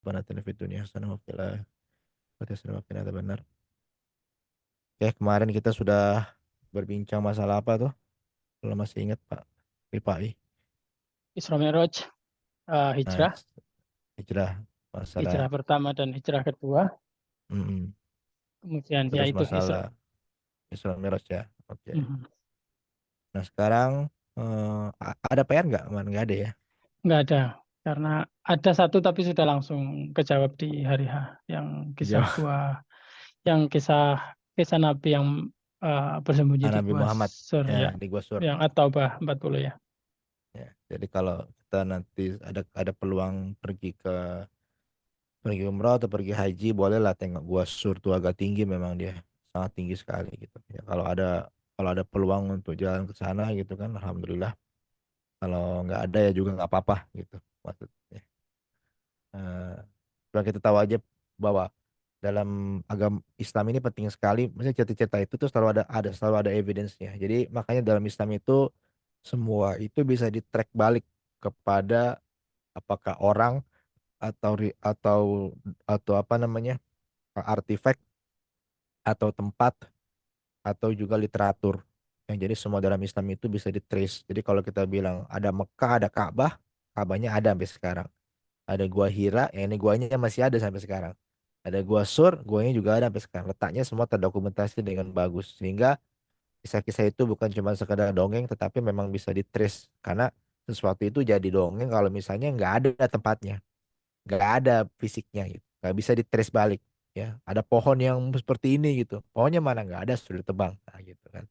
Rabbana atina fid dunya hasanah wa fil akhirati hasanah wa qina adzabannar. Oke, kemarin kita sudah berbincang masalah apa tuh? Kalau masih ingat Pak Ripai. Isra Mi'raj, Nah, hijrah, hijrah, hijrah masalah pertama dan hijrah kedua. mm, Kemudian ya terus itu Isra. masalah Isra Mi'raj ya. Oke. Mhm. Nah, sekarang ada PR nggak? Man, nggak ada ya. Nggak ada, karena ada satu tapi sudah langsung kejawab di hari H, yang kisah Dijawab gua, yang kisah kisah Nabi yang bersembunyi di Nabi gua Muhammad Sur ya ya, di Gua Sur. yang At-Taubah 40 ya. Ya. Jadi kalau kita nanti ada peluang pergi umroh atau pergi haji, bolehlah tengok Gua Sur tuh agak tinggi, memang dia sangat tinggi sekali gitu. Ya, kalau ada peluang untuk jalan ke sana gitu kan, alhamdulillah. Kalau nggak ada ya juga nggak apa-apa gitu maksudnya. Eh, Supaya kita tahu aja bahwa dalam agama Islam ini penting sekali, misalnya cita-cita itu tuh selalu ada evidence-nya. Jadi makanya dalam Islam itu semua itu bisa di-track balik kepada apakah orang atau atau apa namanya, artifak atau tempat atau juga literatur. Yang jadi semua dalam Islam itu bisa di-trace. Jadi kalau kita bilang ada Mekah, ada Ka'bah, Ka'bahnya ada sampai sekarang. Ada gua Hira, yang ini guanya masih ada sampai sekarang. Ada gua Sur, guanya juga ada sampai sekarang. Letaknya semua terdokumentasi dengan bagus. Sehingga kisah-kisah itu bukan cuma sekadar dongeng, tetapi memang bisa ditrace. Karena sesuatu itu jadi dongeng kalau misalnya nggak ada tempatnya, nggak ada fisiknya gitu. Nggak bisa ditrace balik. Ya, ada pohon yang seperti ini gitu. Pohonnya mana nggak ada, sudah ditebang. Nah, gitu kan.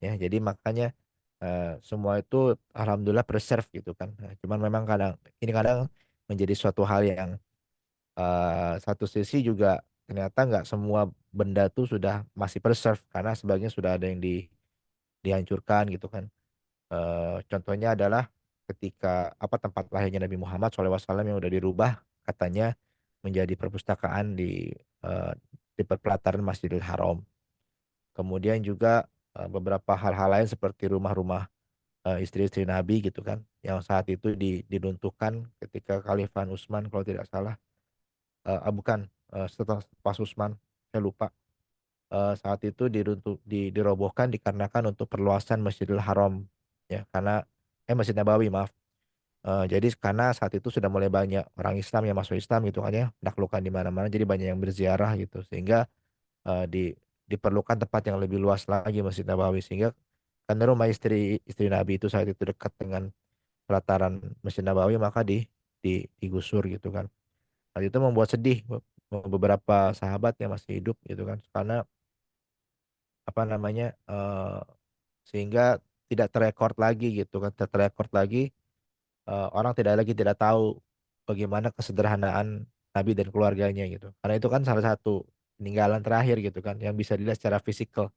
Ya, jadi makanya semua itu alhamdulillah preserve gitu kan. Nah, cuman memang kadang menjadi suatu hal yang satu sisi juga ternyata nggak semua benda tuh sudah masih preserve karena sebagian sudah ada yang dihancurkan gitu kan. Contohnya adalah ketika apa tempat lahirnya Nabi Muhammad SAW yang udah dirubah katanya menjadi perpustakaan eh, di pelataran Masjidil Haram. Kemudian juga beberapa hal-hal lain seperti rumah-rumah istri-istri Nabi gitu kan, yang saat itu diruntuhkan ketika Khalifah Utsman kalau tidak salah. Bukan, setelah pas Usman, saya lupa. Saat itu dirobohkan dikarenakan untuk perluasan Masjidil Haram, ya karena Masjid Nabawi, maaf. Jadi karena saat itu sudah mulai banyak orang Islam yang masuk Islam gitu kan ya, menaklukkan di mana-mana, jadi banyak yang berziarah gitu, sehingga diperlukan tempat yang lebih luas lagi Masjid Nabawi, sehingga karena rumah istri istri Nabi itu saat itu dekat dengan pelataran Masjid Nabawi, maka digusur gitu kan. Hal itu membuat sedih beberapa sahabat yang masih hidup gitu kan, karena apa namanya, sehingga tidak terrekord lagi gitu kan, tidak terrekord lagi, orang tidak tahu bagaimana kesederhanaan Nabi dan keluarganya gitu, karena itu kan salah satu peninggalan terakhir gitu kan yang bisa dilihat secara fisikal,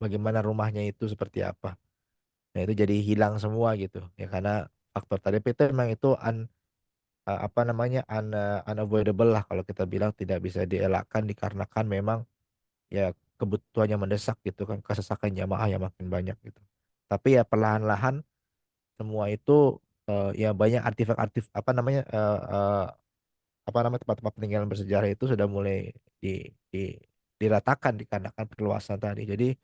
bagaimana rumahnya itu seperti apa. Nah itu jadi hilang semua gitu ya karena faktor tadi. Tapi itu memang itu apa namanya, unavoidable lah kalau kita bilang, tidak bisa dielakkan dikarenakan memang ya kebutuhannya mendesak gitu kan, kesesakan jamaah yang makin banyak gitu. Tapi ya perlahan-lahan semua itu ya banyak artifak-artif apa namanya, apa namanya, tempat-tempat peninggalan bersejarah itu sudah mulai diratakan dikarenakan perluasan tadi. Jadi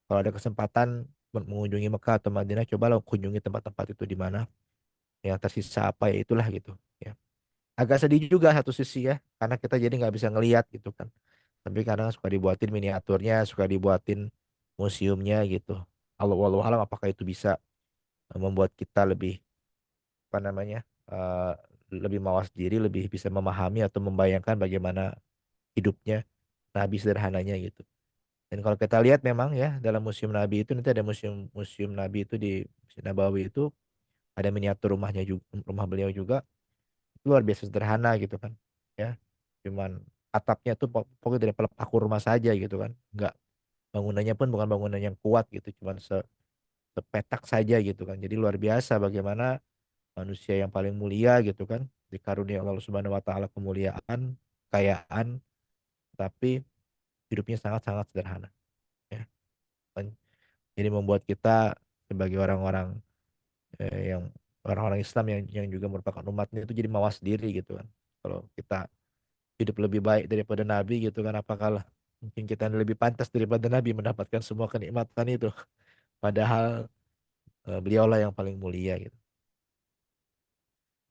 kalau ada kesempatan mengunjungi Mekah atau Madinah, cobalah kunjungi tempat-tempat itu di mana yang tersisa apa ya itulah gitu ya. Agak sedih juga satu sisi ya, karena kita jadi nggak bisa ngelihat gitu kan. Tapi kadang suka dibuatin miniaturnya, suka dibuatin museumnya gitu. Allah wallahu alam apakah itu bisa membuat kita lebih apa namanya, eh, lebih mawas diri, lebih bisa memahami atau membayangkan bagaimana hidupnya Nabi sederhananya gitu. Dan kalau kita lihat memang ya dalam museum Nabi itu nanti ada museum museum Nabi itu di Masjid Nabawi itu ada miniatur rumahnya juga, rumah beliau juga luar biasa sederhana gitu kan ya, cuman atapnya tuh pokoknya dari paku rumah saja gitu kan, nggak, bangunannya pun bukan bangunan yang kuat gitu, cuman sepetak saja gitu kan. Jadi luar biasa bagaimana manusia yang paling mulia gitu kan dikaruniai Allah Subhanahu Wa Taala kemuliaan, kekayaan, tapi hidupnya sangat-sangat sederhana ya kan. Jadi membuat kita sebagai orang-orang yang orang-orang Islam yang juga merupakan umatnya itu jadi mawas diri gitu kan. Kalau kita hidup lebih baik daripada Nabi gitu kan, apakah mungkin kita lebih pantas daripada Nabi mendapatkan semua kenikmatan itu. Padahal beliaulah yang paling mulia gitu.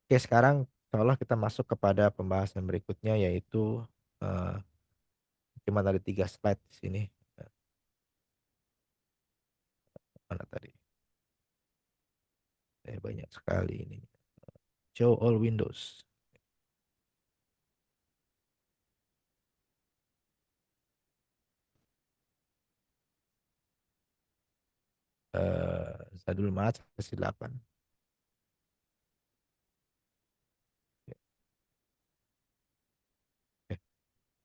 Oke, sekarang seolah kita masuk kepada pembahasan berikutnya yaitu eh, cuma ada 3 slide di sini. Eh, Mana tadi? Banyak sekali ini. Show all windows. 1 Maret kasih 8. Oke,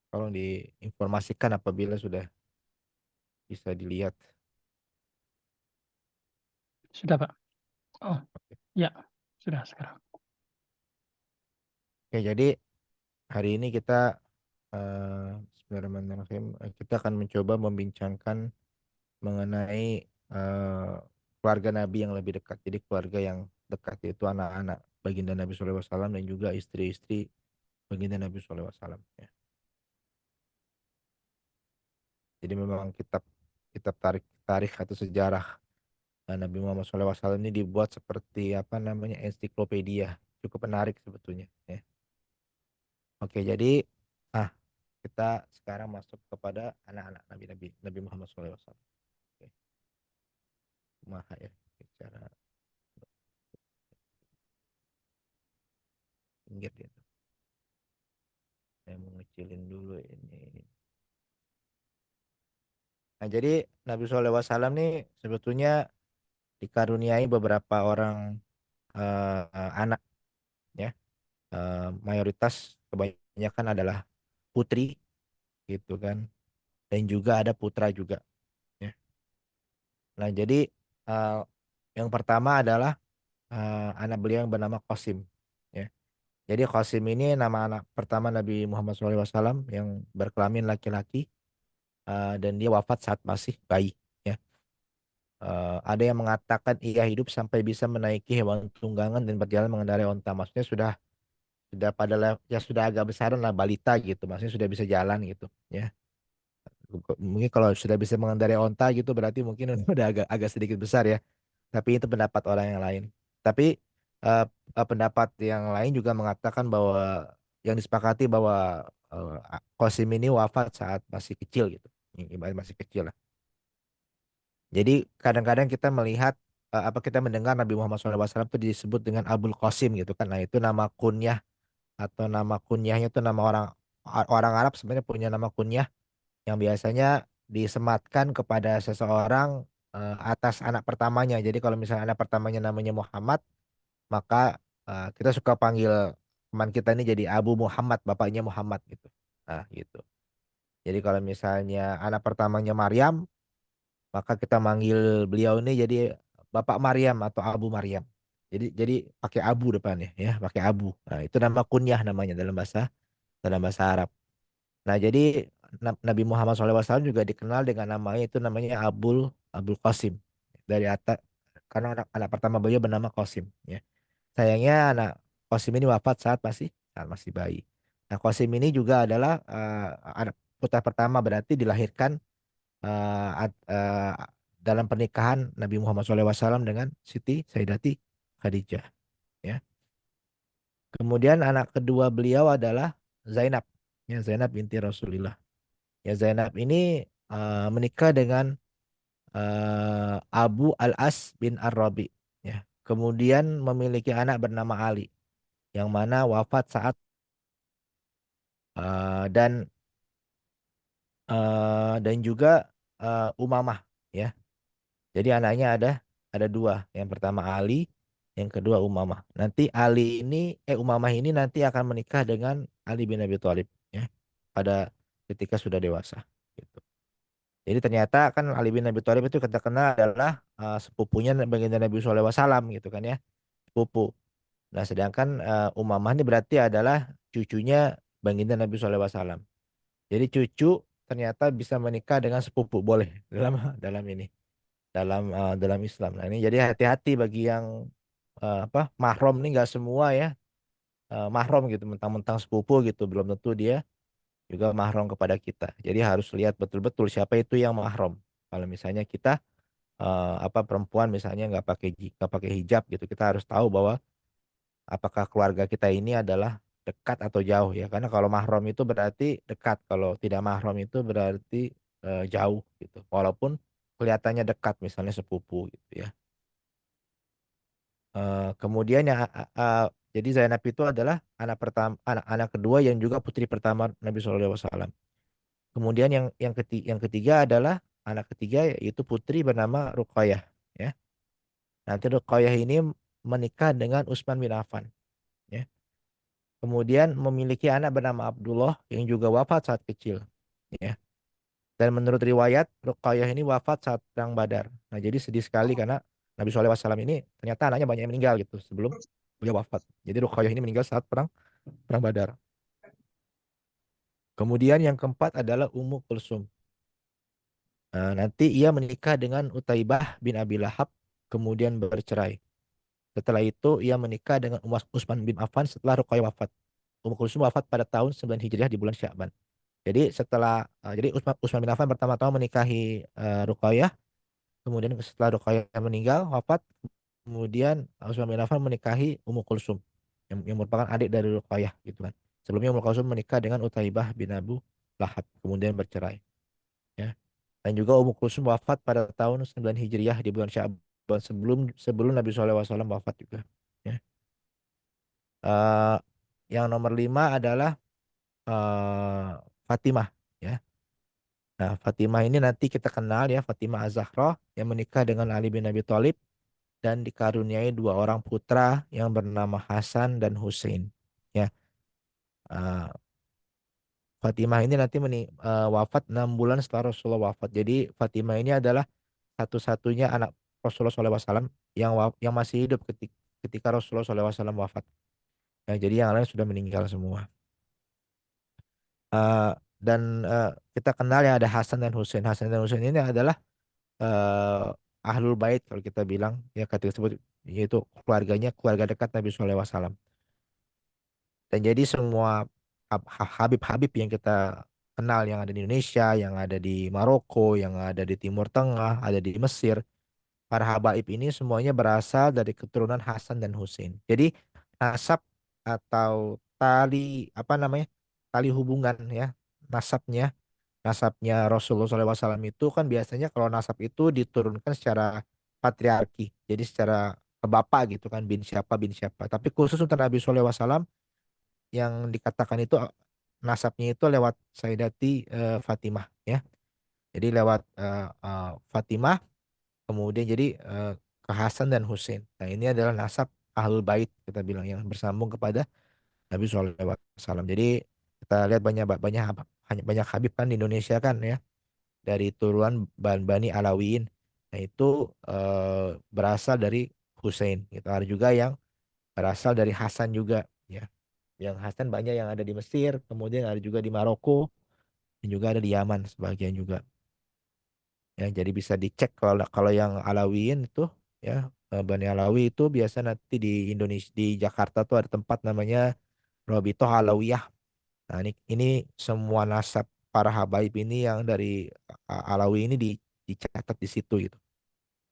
tolong diinformasikan apabila sudah bisa dilihat. Sudah, Pak. Oh, ya, sudah sekarang. Oke, jadi hari ini kita Bismillahirrahmanirrahim, kita akan mencoba membincangkan mengenai eh, keluarga Nabi yang lebih dekat. Jadi keluarga yang dekat yaitu anak-anak baginda Nabi SAW dan juga istri-istri baginda Nabi SAW. Ya. Jadi memang kitab kitab tarikh atau sejarah Nabi Muhammad SAW ini dibuat seperti apa namanya ensiklopedia. Cukup menarik sebetulnya. Ya. Oke, jadi ah kita sekarang masuk kepada anak-anak Nabi Nabi Nabi Muhammad SAW. Oke, kumaha ya bicara pinggir gitu. Saya mengecilin dulu ini. Nah, jadi Nabi SAW nih sebetulnya dikaruniai beberapa orang anak ya. Mayoritas kebanyakan adalah putri gitu kan. Dan juga ada putra juga ya. Nah, jadi eh, yang pertama adalah anak beliau yang bernama Qasim ya. Jadi Qasim ini nama anak pertama Nabi Muhammad SAW yang berkelamin laki-laki dan dia wafat saat masih bayi ya. Ada yang mengatakan ia hidup sampai bisa menaiki hewan tunggangan dan berjalan mengendarai onta. Maksudnya sudah pada ya sudah agak besaran lah balita gitu. Maksudnya sudah bisa jalan gitu ya. Mungkin kalau sudah bisa mengendarai onta gitu berarti mungkin udah agak agak sedikit besar ya. Tapi itu pendapat orang yang lain. Tapi eh, pendapat yang lain juga mengatakan bahwa yang disepakati bahwa Qasim ini wafat saat masih kecil gitu. Ibarat masih kecil lah. Jadi kadang-kadang kita melihat apa kita mendengar Nabi Muhammad SAW itu disebut dengan Abul Qasim gitu kan. Nah, itu nama kunyah atau nama kunyahnya itu nama orang orang Arab sebenarnya punya nama kunyah yang biasanya disematkan kepada seseorang atas anak pertamanya. Jadi kalau misalnya anak pertamanya namanya Muhammad, maka kita suka panggil teman kita ini jadi Abu Muhammad, bapaknya Muhammad gitu. Nah, gitu. Jadi kalau misalnya anak pertamanya Maryam, maka kita manggil beliau ini jadi Bapak Maryam atau Abu Maryam. Jadi pakai abu depannya ya, pakai abu. Nah, itu nama kunyah namanya dalam bahasa Arab. Nah, jadi Nabi Muhammad SAW juga dikenal dengan namanya itu namanya Abul Abul Qasim dari atas karena anak pertama beliau bernama Qasim ya. Sayangnya anak Qasim ini wafat saat masih bayi. Nah, Qasim ini juga adalah anak putra pertama berarti dilahirkan dalam pernikahan Nabi Muhammad SAW dengan Siti Sayyidati Khadijah ya. Kemudian anak kedua beliau adalah Zainab ya, Zainab binti Rasulullah. Ya, Zainab ini menikah dengan Abu Al-As bin Ar-Rabi ya. Kemudian memiliki anak bernama Ali yang mana wafat saat dan dan juga Umamah ya. Jadi anaknya ada dua. Yang pertama Ali, yang kedua Umamah. Nanti Umamah ini nanti akan menikah dengan Ali bin Abi Thalib ya pada ketika sudah dewasa. Gitu. Jadi ternyata kan Ali bin Abi Thalib itu kita kenal adalah sepupunya baginda Nabi SAW gitu kan ya, sepupu. Nah sedangkan Umamah ini berarti adalah cucunya baginda Nabi SAW. Jadi cucu ternyata bisa menikah dengan sepupu boleh dalam ini dalam Islam. Nah ini jadi hati-hati bagi yang apa mahram nih nggak semua ya mahram gitu, mentang-mentang sepupu gitu, belum tentu dia juga mahram kepada kita. Jadi harus lihat betul-betul siapa itu yang mahram. Kalau misalnya kita apa perempuan misalnya nggak pakai hijab gitu, kita harus tahu bahwa apakah keluarga kita ini adalah dekat atau jauh ya. Karena kalau mahram itu berarti dekat, kalau tidak mahram itu berarti jauh gitu. Walaupun kelihatannya dekat, misalnya sepupu gitu ya. Kemudian yang jadi Zainab itu adalah anak pertama, anak kedua yang juga putri pertama Nabi SAW. Kemudian yang ketiga adalah anak ketiga, yaitu putri bernama Ruqayyah ya. Nanti Ruqayyah ini menikah dengan Utsman bin Affan ya. Kemudian memiliki anak bernama Abdullah yang juga wafat saat kecil ya. Dan menurut riwayat Ruqayyah ini wafat saat perang Badar. Nah, jadi sedih sekali karena Nabi SAW ini ternyata anaknya banyak yang meninggal gitu sebelum beliau wafat. Jadi Ruqayyah ini meninggal saat perang perang Badar. Kemudian yang keempat adalah Ummu Kulsum. Nanti ia menikah dengan Utaibah bin Abi Lahab, kemudian bercerai. Setelah itu ia menikah dengan Utsman bin Affan setelah Ruqayyah wafat. Ummu Kulsum wafat pada tahun 9 Hijriah di bulan Sya'ban. Jadi Utsman bin Affan pertama-tama menikahi Ruqayyah, kemudian setelah Ruqayyah meninggal wafat, kemudian Utsman bin Affan menikahi Ummu Kulsum yang merupakan adik dari Ruqayyah gitu kan. Sebelumnya Ummu Kulsum menikah dengan Utaibah bin Abu Lahab, kemudian bercerai ya. Dan juga Ummu Kulsum wafat pada tahun 9 Hijriah di bulan Sya'ban, sebelum sebelum Nabi SAW wafat juga ya. Eh, yang nomor 5 adalah eh, Fatimah ya. Nah, Fatimah ini nanti kita kenal ya, Fatimah Az-Zahra yang menikah dengan Ali bin Abi Thalib dan dikaruniai dua orang putra yang bernama Hasan dan Hussein. Ya, eh, Fatimah ini nanti wafat 6 bulan setelah Rasulullah wafat. Jadi Fatimah ini adalah satu-satunya anak Rasulullah SAW yang masih hidup ketika Rasulullah SAW wafat. Ya, jadi yang lain sudah meninggal semua. Eh, dan kita kenal yang ada Hasan dan Hussein. Hasan dan Hussein ini adalah Ahlul Bait kalau kita bilang ya, kata disebut yaitu keluarga dekat Nabi SAW. Dan jadi semua Habib-habib yang kita kenal yang ada di Indonesia, yang ada di Maroko, yang ada di Timur Tengah, ada di Mesir, para habaib ini semuanya berasal dari keturunan Hasan dan Hussein. Jadi nasab atau tali apa namanya, tali hubungan ya, nasabnya nasabnya Rasulullah SAW itu kan biasanya kalau nasab itu diturunkan secara patriarki, jadi secara bapak gitu kan, bin siapa bin siapa. Tapi khusus untuk Nabi SAW yang dikatakan itu nasabnya itu lewat Sayyidati Fatimah ya. Jadi lewat Fatimah, kemudian jadi ke Hasan dan Hussein. Nah, ini adalah nasab Ahlul Bait kita bilang yang bersambung kepada Nabi SAW. Jadi kita lihat banyak banyak banyak Habib kan di Indonesia kan ya, dari turunan Bani Alawiyin. Nah, itu berasal dari Hussein gitu. Ada juga yang berasal dari Hasan juga ya. Yang Hasan banyak yang ada di Mesir, kemudian ada juga di Maroko, dan juga ada di Yaman sebagian juga. Ya, jadi bisa dicek kalau kalau yang Alawiyin itu ya, Bani Alawi itu biasa nanti di Indonesia, di Jakarta tuh ada tempat namanya Robitoh Alawiyah. Nah, ini semua nasab para habaib ini yang dari Alawi ini dicatat di situ gitu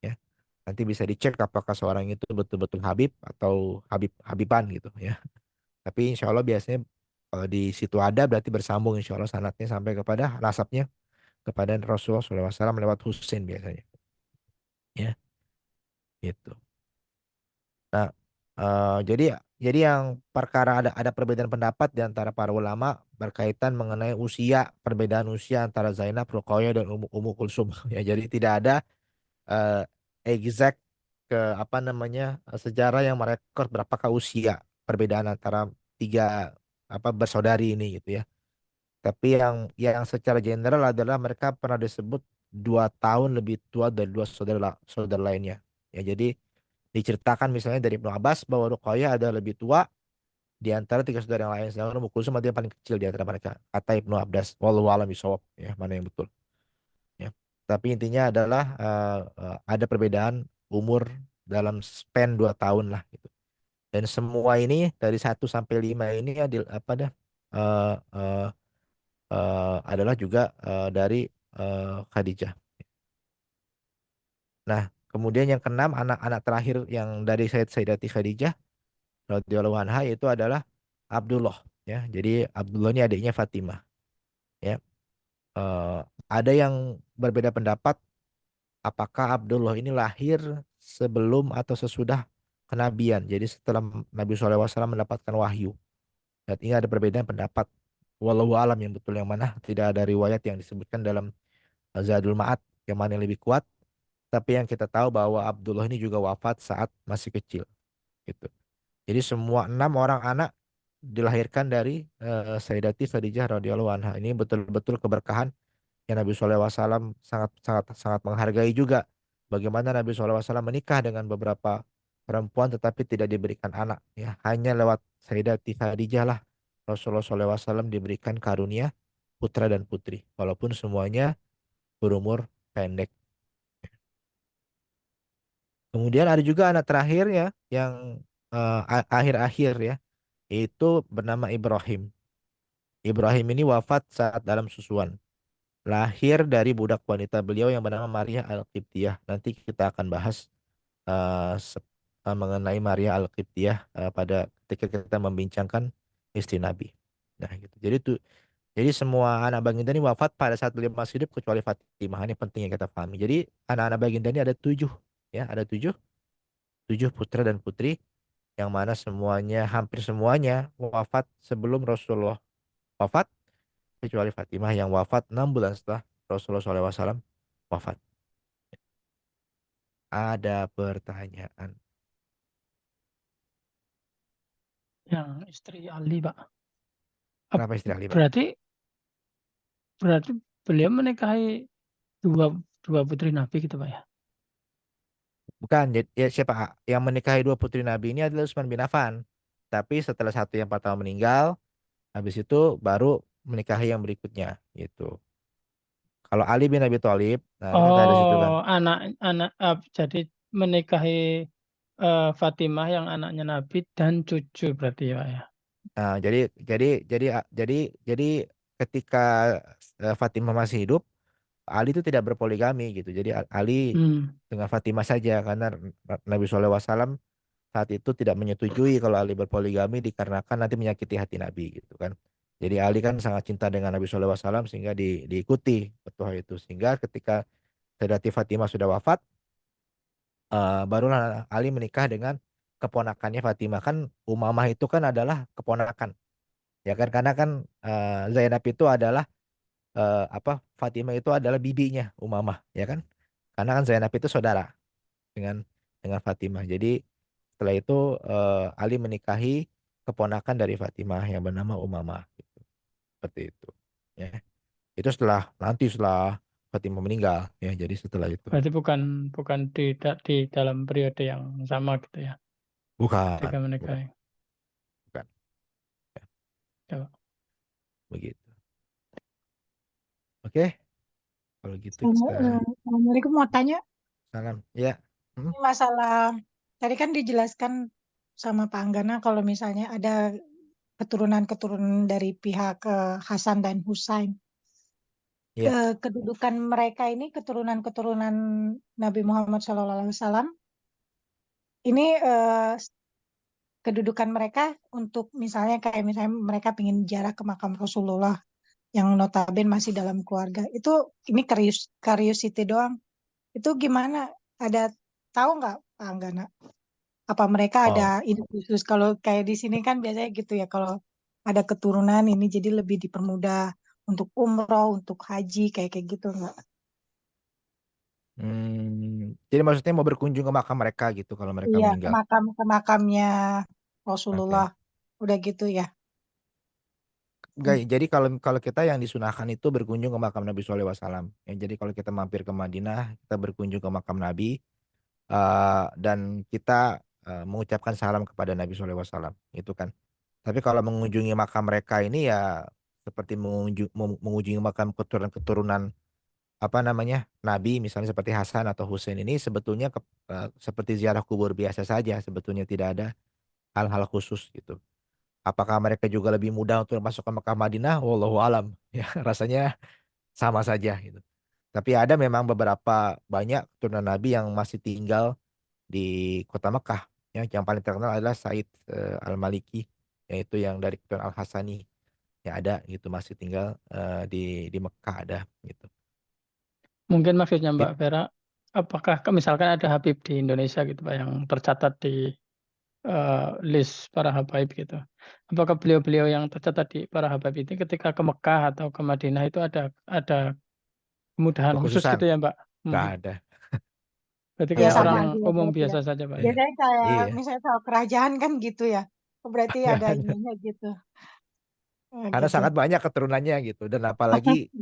ya. Nanti bisa dicek apakah seorang itu betul-betul Habib atau Habiban gitu ya. Tapi insya Allah biasanya kalau di situ ada berarti bersambung insya Allah sanatnya sampai kepada nasabnya kepada Rasulullah SAW lewat Husain biasanya ya gitu. Nah, jadi yang perkara ada perbedaan pendapat di antara para ulama berkaitan mengenai perbedaan usia antara Zainab, Ruqayyah dan Ummu Kulsum. Ya, jadi tidak ada eh, exact apa namanya, sejarah yang merekod berapakah usia perbedaan antara tiga apa bersaudari ini gitu ya. Tapi yang secara general adalah mereka pernah disebut 2 tahun lebih tua dari dua saudara lainnya. Ya, jadi diceritakan misalnya dari Ibnu Abbas bahwa Ruqayyah ada lebih tua di antara tiga saudara yang lain, sedangkan Ummu Kulsum adalah yang paling kecil di antara mereka. Kata Ibnu Abbas, wallahu a'lam bishawab, ya mana yang betul. Ya. Tapi intinya adalah ada perbedaan umur dalam span 2 tahun lah gitu. Dan semua ini dari 1 sampai 5 ini adil apa dah eh, eh, adalah juga dari Khadijah. Nah, kemudian yang keenam anak-anak terakhir yang dari Sayyidati Khadijah radhiyallahu anha itu adalah Abdullah ya. Jadi Abdullah ini adiknya Fatimah ya. Eh, ada yang berbeda pendapat apakah Abdullah ini lahir sebelum atau sesudah kenabian. Jadi setelah Nabi SAW mendapatkan wahyu. Dan ini ada perbedaan pendapat. Wallahu alam yang betul yang mana tidak ada riwayat yang disebutkan dalam Zadul Ma'ad yang mana yang lebih kuat. Tapi yang kita tahu bahwa Abdullah ini juga wafat saat masih kecil gitu. Jadi semua 6 orang anak dilahirkan dari Sayyidati Khadijah radhiyallahu anha. Ini betul-betul keberkahan yang Nabi SAW sangat sangat sangat menghargai juga. Bagaimana Nabi SAW menikah dengan beberapa perempuan tetapi tidak diberikan anak. Ya, hanya lewat Sayyidati Khadijah lah Rasulullah SAW diberikan karunia putra dan putri. Walaupun semuanya berumur pendek. Kemudian ada juga anak terakhir ya yang akhir-akhir ya, itu bernama Ibrahim. Ibrahim ini wafat saat dalam susuan. Lahir dari budak wanita beliau yang bernama Maria Al-Qibtiyah. Nanti kita akan bahas mengenai Maria Al-Qibtiyah pada ketika kita membincangkan istri Nabi. Nah, gitu. Jadi semua anak baginda ini wafat pada saat beliau masih hidup kecuali Fatimah. Ini penting yang kita pahami. Jadi anak-anak baginda ini ada 7 ya, ada tujuh putra dan putri yang mana semuanya hampir semuanya wafat sebelum Rasulullah wafat kecuali Fatimah yang wafat 6 bulan setelah Rasulullah SAW wafat. Ada pertanyaan. Yang istri Ali, Pak. Ap- Kenapa istri Ali, Pak? Berarti berarti beliau menikahi dua dua putri Nabi gitu, Pak ya? Bukan, ya siapa yang menikahi 2 putri Nabi ini adalah Utsman bin Affan. Tapi setelah satu yang pertama meninggal, habis itu baru menikahi yang berikutnya gitu. Kalau Ali bin Abi Thalib, nah ini kan ada situ kan. Oh, anak-anak jadi menikahi Fatimah yang anaknya Nabi dan cucu berarti ya, Pak ya. Nah, jadi ketika Fatimah masih hidup, Ali itu tidak berpoligami gitu. Jadi Ali Hmm. dengan Fatimah saja karena Nabi SAW saat itu tidak menyetujui kalau Ali berpoligami dikarenakan nanti menyakiti hati Nabi gitu kan. Jadi Ali kan sangat cinta dengan Nabi SAW sehingga diikuti petua itu. Sehingga ketika Sayyidati Fatimah sudah wafat, barulah Ali menikah dengan keponakannya Fatimah. Kan Umamah itu kan adalah keponakan. Ya kan karena kan Zainab itu adalah apa Fatimah itu adalah bibinya Umamah ya kan. Karena kan Zainab itu saudara dengan Fatimah. Jadi setelah itu Ali menikahi keponakan dari Fatimah yang bernama Umamah gitu. Seperti itu. Ya. Itu setelah Fatimah meninggal ya. Jadi setelah itu. Berarti bukan bukan di dalam periode yang sama gitu ya. Bukan, Ketika bukan, menikahi. bukan. Ya, Ya, Pak. begitu. Oke, kalau gitu kita Assalamualaikum, mau tanya salam. Ya. Hmm, ini masalah tadi kan dijelaskan sama Pak Anggana kalau misalnya ada keturunan-keturunan dari pihak Hasan dan Husain. ya. Kedudukan mereka ini keturunan-keturunan Nabi Muhammad SAW ini kedudukan mereka untuk misalnya kayak misalnya mereka ingin ziarah ke makam Rasulullah yang notabene masih dalam keluarga itu ini curiosity doang. Itu gimana? Ada tahu nggak Pak Anggana? Apa mereka ada Oh. ini khusus? Kalau kayak di sini kan biasanya gitu ya. Kalau ada keturunan ini jadi lebih dipermudah untuk umroh, untuk haji kayak kayak gitu nggak? Jadi maksudnya mau berkunjung ke makam mereka gitu kalau mereka Iya, meninggal. ke makamnya Rasulullah. Oke. Udah gitu ya. Enggak, jadi kalau kalau kita yang disunahkan itu berkunjung ke makam Nabi SAW. Ya, jadi kalau kita mampir ke Madinah, kita berkunjung ke makam Nabi dan kita mengucapkan salam kepada Nabi SAW. Itu kan. Tapi kalau mengunjungi makam mereka ini ya seperti mengunjungi makam keturunan-keturunan apa namanya Nabi, misalnya seperti Hasan atau Husain ini sebetulnya seperti ziarah kubur biasa saja. Sebetulnya tidak ada hal-hal khusus gitu. Apakah mereka juga lebih mudah untuk masuk ke Mekah Madinah? Wallahu alam. Ya, rasanya sama saja gitu. Tapi ada memang beberapa banyak keturunan Nabi yang masih tinggal di kota Mekah. Ya, yang paling terkenal adalah Said Al-Maliki, yaitu yang dari keturunan Al-Hasani. Ya ada gitu masih tinggal di Mekah ada gitu. Mungkin maksudnya Mbak It- Vera, apakah misalkan ada Habib di Indonesia gitu Pak yang tercatat di list para habaib gitu. Apakah beliau-beliau yang tercatat di para habaib ini ketika ke Mekah atau ke Madinah itu ada kemudahan khusus Kekhususan gitu ya Mbak? nggak Hmm. ada. Berarti Ya kayak Tetap sama aja. orang aja ya umum berarti ya. biasa saja Pak ya? Iya. Biasanya kayak Iya. misalnya soal kerajaan kan gitu ya. Oh, berarti Nggak ada ada. ininya gitu. Karena Gitu. sangat banyak keturunannya gitu. Dan apalagi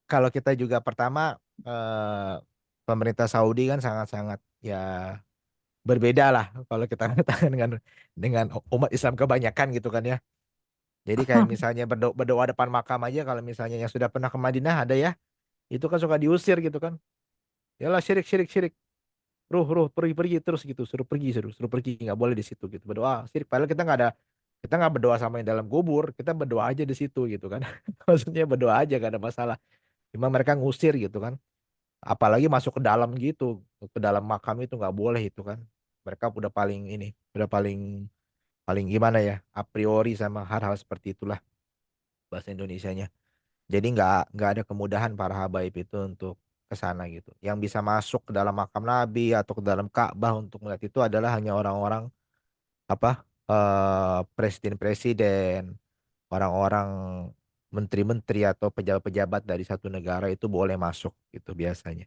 kalau kita juga pertama eh, pemerintah Saudi kan sangat-sangat ya berbeda lah kalau kita katakan dengan umat Islam kebanyakan gitu kan ya. Jadi kayak misalnya berdoa depan makam aja kalau misalnya yang sudah pernah ke Madinah ada ya, itu kan suka diusir gitu kan. Yalah syirik syirik syirik. Ruh ruh pergi pergi terus gitu, suruh pergi nggak boleh di situ gitu. Berdoa syirik padahal kita nggak berdoa sama yang dalam kubur, kita berdoa aja di situ gitu kan. Maksudnya berdoa aja gak ada masalah. Cuma mereka ngusir gitu kan. Apalagi masuk ke dalam gitu, ke dalam makam itu nggak boleh itu kan. Mereka udah paling ini, udah paling paling gimana ya, a priori sama hal-hal seperti itulah bahasa Indonesianya. Jadi nggak ada kemudahan para habaib itu untuk ke sana gitu. Yang bisa masuk ke dalam makam Nabi atau ke dalam Ka'bah untuk melihat itu adalah hanya orang-orang apa presiden-presiden, orang-orang menteri-menteri atau pejabat-pejabat dari satu negara itu boleh masuk gitu biasanya.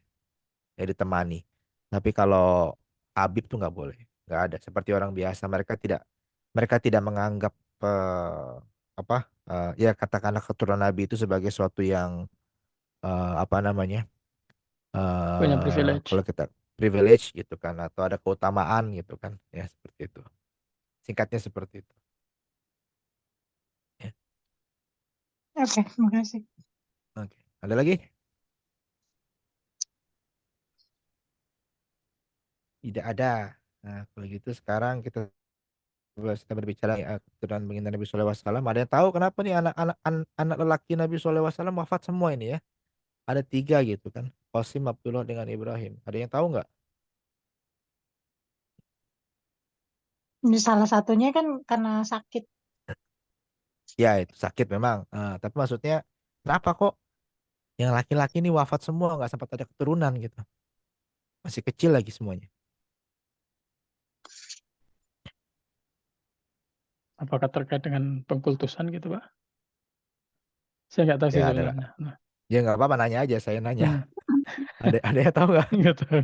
Ya ditemani. Tapi kalau Habib tuh nggak boleh, nggak ada. Seperti orang biasa, mereka tidak menganggap apa ya katakanlah keturunan Nabi itu sebagai suatu yang apa namanya Punya privilege. kalau kita privilege gitu kan atau ada keutamaan gitu kan ya seperti itu. Singkatnya seperti itu. Ya. Oke, makasih. Oke. Ada lagi? Tidak ada. Nah, kalau gitu sekarang kita berbicara keturunan baginda Nabi Shallallahu Alaihi Wasallam. Ada yang tahu kenapa nih anak-anak anak lelaki Nabi Shallallahu Alaihi Wasallam wafat semua ini ya? Ada tiga gitu kan? Qasim, Abdullah dengan Ibrahim. Ada yang tahu nggak? Ini salah satunya kan karena sakit. Ya itu sakit memang. Tapi maksudnya kenapa kok yang laki-laki ini wafat semua nggak sempat ada keturunan gitu? Masih kecil lagi semuanya. Apakah terkait dengan pengkultusan gitu Pak? Saya nggak tahu Ya sih ada. sebenarnya. Nah, Ya nggak apa-apa nanya aja. Saya nanya. hmm, Ada yang tahu nggak? nggak tahu.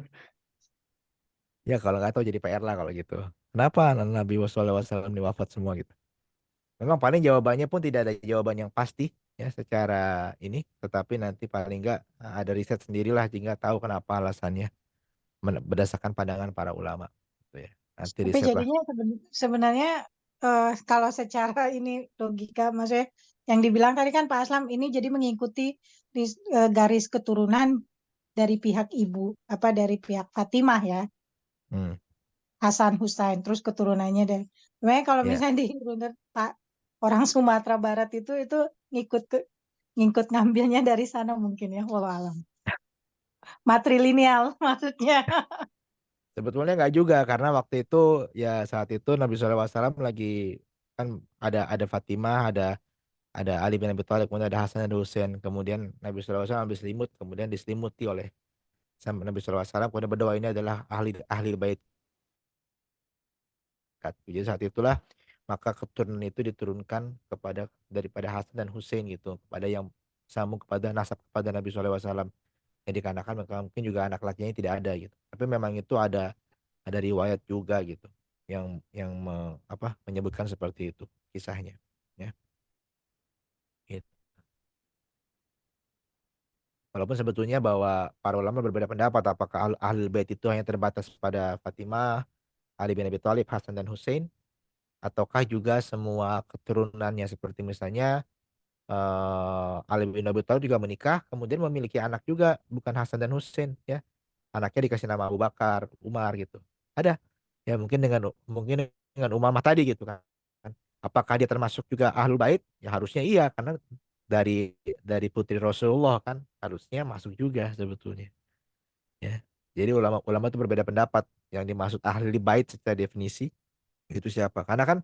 Ya kalau nggak tahu jadi PR lah kalau gitu. Kenapa Nabi Shallallahu Alaihi Wasallam ini wafat semua gitu? Memang paling jawabannya pun tidak ada jawaban yang pasti ya secara ini, tetapi nanti paling nggak ada riset sendirilah jika tahu kenapa alasannya berdasarkan pandangan para ulama. Gitu ya. Nanti Tapi riset lah. jadinya sebenarnya kalau secara ini logika, maksudnya yang dibilang tadi kan Pak Aslam ini jadi mengikuti garis keturunan dari pihak ibu, apa dari pihak Fatimah ya, Hmm, Hasan Husain, terus keturunannya dari. Sebenarnya kalau ya. misalnya di runut Pak orang Sumatera Barat itu ngikut ngikut ngambilnya dari sana mungkin ya, walau alam. Matrilineal maksudnya. Sebetulnya nggak juga karena waktu itu ya saat itu Nabi SAW lagi kan ada Fatimah, ada Ali bin Abi Thalib, kemudian ada Hasan dan Husain, kemudian Nabi SAW ambil selimut, kemudian diselimuti oleh sama Nabi SAW, kemudian berdoa ini adalah ahli ahli bait. Jadi saat itulah maka keturunan itu diturunkan daripada Hasan dan Hussein gitu kepada yang sambung kepada nasab kepada Nabi SAW yang dikarenakan maka mungkin juga anak lakinya tidak ada gitu tapi memang itu ada riwayat juga gitu menyebutkan seperti itu kisahnya ya gitu. Walaupun sebetulnya bahwa para ulama berbeda pendapat apakah ahlul bait itu hanya terbatas pada Fatimah, Ali bin Abi Thalib, Hasan dan Hussein ataukah juga semua keturunannya seperti misalnya Ali bin Abi Thalib juga menikah, kemudian memiliki anak juga, bukan Hasan dan Hussein, ya. Anaknya dikasih nama Abu Bakar, Umar gitu. Ada. Ya mungkin dengan Umamah tadi gitu kan. Apakah dia termasuk juga ahlul bait? Ya harusnya iya karena dari dari putri Rasulullah kan harusnya masuk juga sebetulnya. Ya. Jadi ulama-ulama itu berbeda pendapat. Yang dimaksud ahli bait secara definisi itu siapa? Karena kan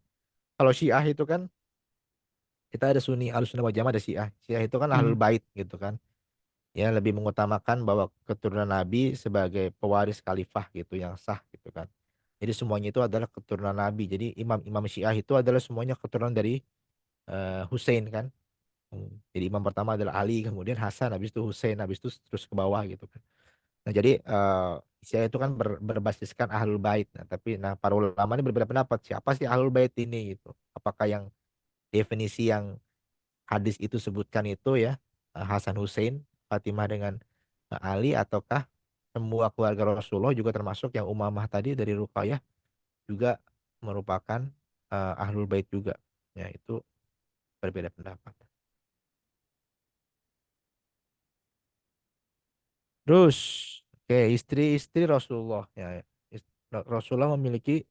kalau Syiah itu kan kita ada Sunni, Ahlussunnah wal Jamaah, ada Syiah. Syiah itu kan ahlul Hmm. bait gitu kan. Ya lebih mengutamakan bahwa keturunan Nabi sebagai pewaris khalifah gitu yang sah gitu kan. Jadi semuanya itu adalah keturunan Nabi. Jadi imam-imam Syiah itu adalah semuanya keturunan dari Hussein kan. Jadi imam pertama adalah Ali, kemudian Hasan, habis itu Hussein, habis itu terus ke bawah gitu kan. Nah jadi Syiah itu kan berbasiskan ahlul bait. Nah tapi para ulama ini berbeda pendapat siapa sih ahlul bait ini gitu. Apakah yang definisi yang hadis itu sebutkan itu ya Hasan Hussein, Fatimah dengan Ali, ataukah semua keluarga Rasulullah juga termasuk yang Umamah tadi dari Ruqayyah juga merupakan ahlul bait juga. Ya itu berbeda pendapat. Terus oke istri-istri Rasulullah ya Rasulullah memiliki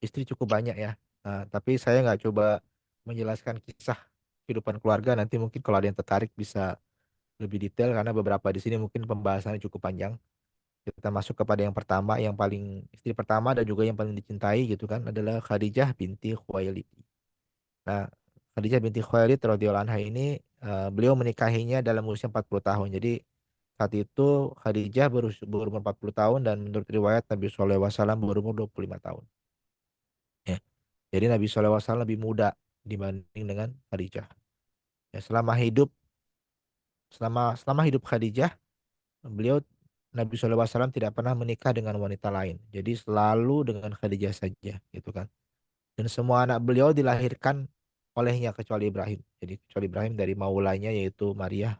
istri cukup banyak ya. Nah, tapi saya nggak coba menjelaskan kisah kehidupan keluarga. Nanti mungkin kalau ada yang tertarik bisa lebih detail karena beberapa di sini mungkin pembahasannya cukup panjang. Kita masuk kepada yang pertama, yang paling istri pertama dan juga yang paling dicintai gitu kan adalah Khadijah binti Khuwailid. Nah, Khadijah binti Khuwailid radhiyallahu anha ini beliau menikahinya dalam usia 40 tahun. Jadi saat itu Khadijah berumur 40 tahun dan menurut riwayat Nabi SAW berumur 25 tahun. Ya. Jadi Nabi SAW lebih muda dibanding dengan Khadijah. Ya, selama hidup Khadijah, beliau Nabi SAW tidak pernah menikah dengan wanita lain. Jadi selalu dengan Khadijah saja, gitu kan. Dan semua anak beliau dilahirkan olehnya kecuali Ibrahim. Jadi kecuali Ibrahim dari maulanya yaitu Maria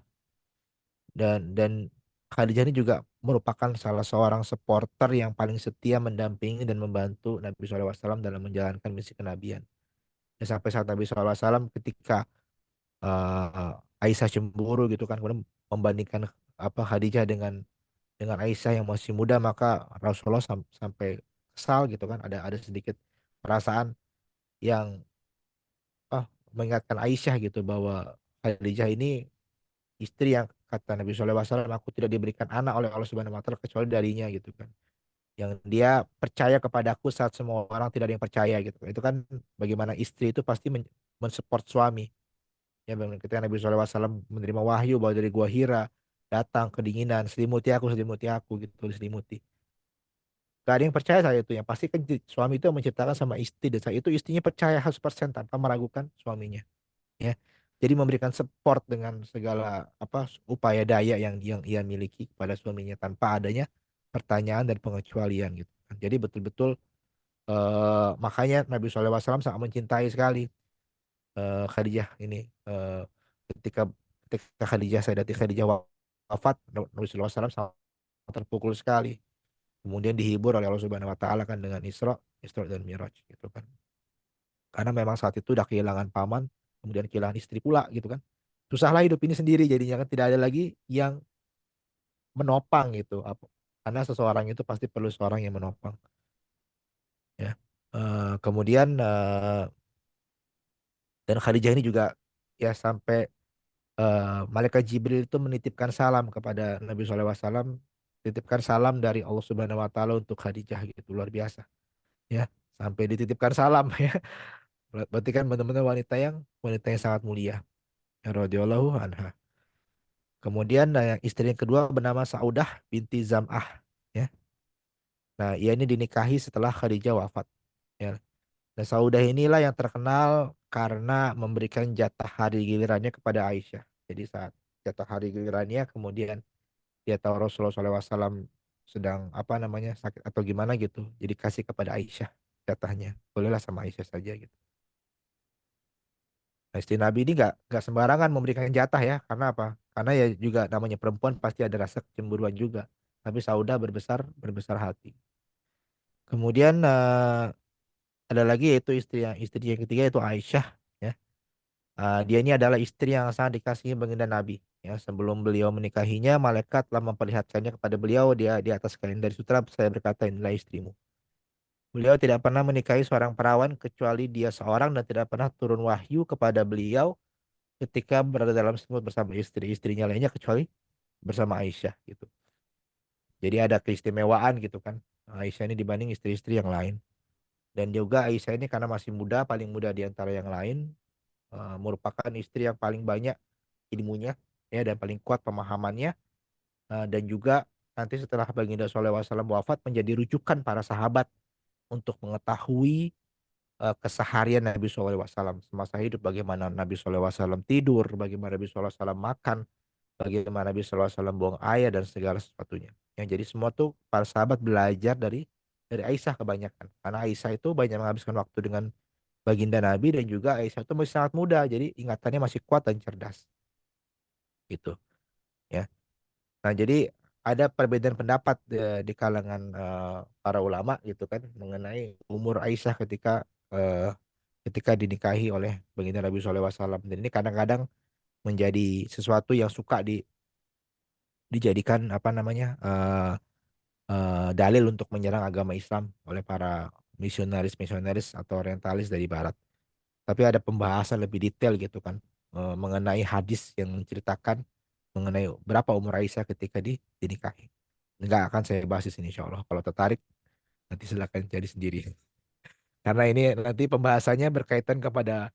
dan Khadijah ini juga merupakan salah seorang supporter yang paling setia mendampingi dan membantu Nabi SAW dalam menjalankan misi kenabian. Dan sampai saat Nabi SAW ketika Aisyah cemburu gitu kan, kemudian membandingkan apa Khadijah dengan Aisyah yang masih muda, maka Rasulullah sampai kesal gitu kan, ada sedikit perasaan yang mengingatkan Aisyah gitu bahwa Khadijah ini istri yang kata Nabi SAW aku tidak diberikan anak oleh Allah Subhanahu Wa Taala kecuali darinya gitu kan, yang dia percaya kepadaku saat semua orang tidak ada yang percaya gitu. Itu kan bagaimana istri itu pasti mensupport suami. Ya benar, ketika Nabi SAW menerima wahyu bahwa dari gua Hira datang kedinginan, selimuti aku gitu, diselimuti. Gak ada yang percaya saya itu, yang pasti kan suami itu yang menciptakan sama istri, dan saya itu istrinya percaya 100% tanpa meragukan suaminya. Ya, jadi memberikan support dengan segala apa upaya daya yang ia miliki kepada suaminya tanpa adanya pertanyaan dan pengecualian gitu kan. Jadi betul-betul makanya Nabi SAW sangat mencintai sekali Khadijah ini. Ketika ketika Sayyidatina Khadijah wafat, Nabi SAW sangat terpukul sekali. Kemudian dihibur oleh Allah Subhanahu Wa Taala kan dengan Isra dan Miraj gitu kan. Karena memang saat itu udah kehilangan paman, kemudian kehilangan istri pula gitu kan. Susahlah hidup ini sendiri jadinya kan tidak ada lagi yang menopang gitu. Karena seseorang itu pasti perlu seorang yang menopang ya. Kemudian dan Khadijah ini juga ya sampai malaikat Jibril itu menitipkan salam kepada Nabi SAW, titipkan salam dari Allah Subhanahu Wa Taala untuk Khadijah gitu, luar biasa ya, sampai dititipkan salam ya. Berarti kan benar-benar wanita yang sangat mulia ya, radhiyallahu anha. Kemudian yang istri yang kedua bernama Saudah binti Zam'ah ya. Nah, ia ini dinikahi setelah Khadijah wafat ya. Dan Saudah inilah yang terkenal karena memberikan jatah hari gilirannya kepada Aisyah. Jadi saat jatah hari gilirannya kemudian dia tahu Rasulullah SAW sedang apa namanya sakit atau gimana gitu. Jadi kasih kepada Aisyah jatahnya. Bolehlah sama Aisyah saja gitu. Nah, istri Nabi ini nggak sembarangan memberikan jatah ya. Karena apa? Karena ya juga namanya perempuan pasti ada rasa kecemburuan juga. Tapi Saudah berbesar berbesar hati. Kemudian ada lagi yaitu istri yang ketiga yaitu Aisyah ya. Dia ini adalah istri yang sangat dikasihi baginda Nabi. Ya, sebelum beliau menikahinya, malaikat telah memperlihatkannya kepada beliau. Dia di atas kain dari sutra, saya berkata inilah istrimu. Beliau tidak pernah menikahi seorang perawan kecuali dia seorang dan tidak pernah turun wahyu kepada beliau ketika berada dalam semut bersama istri-istrinya lainnya kecuali bersama Aisyah gitu. Jadi ada keistimewaan gitu kan Aisyah ini dibanding istri-istri yang lain. Dan juga Aisyah ini karena masih muda, paling muda di antara yang lain, merupakan istri yang paling banyak ilmunya ya dan paling kuat pemahamannya. Dan juga nanti setelah Baginda SAW wafat menjadi rujukan para sahabat untuk mengetahui keseharian Nabi SAW semasa hidup, bagaimana Nabi SAW tidur, bagaimana Nabi SAW makan, bagaimana Nabi SAW buang air dan segala sesuatunya. Yang jadi semua tuh para sahabat belajar dari Aisyah kebanyakan. Karena Aisyah itu banyak menghabiskan waktu dengan baginda Nabi dan juga Aisyah itu masih sangat muda, jadi ingatannya masih kuat dan cerdas gitu ya. Nah, jadi ada perbedaan pendapat di kalangan para ulama gitu kan mengenai umur Aisyah ketika dinikahi oleh baginda Nabi SAW. Dan ini kadang-kadang menjadi sesuatu yang suka dijadikan apa namanya dalil untuk menyerang agama Islam oleh para misionaris-misionaris atau orientalis dari Barat. Tapi ada pembahasan lebih detail gitu kan mengenai hadis yang menceritakan mengenai berapa umur Aisyah ketika dinikahi. Nggak akan saya bahas di sini insya Allah. Kalau tertarik nanti silakan cari sendiri. Karena ini nanti pembahasannya berkaitan kepada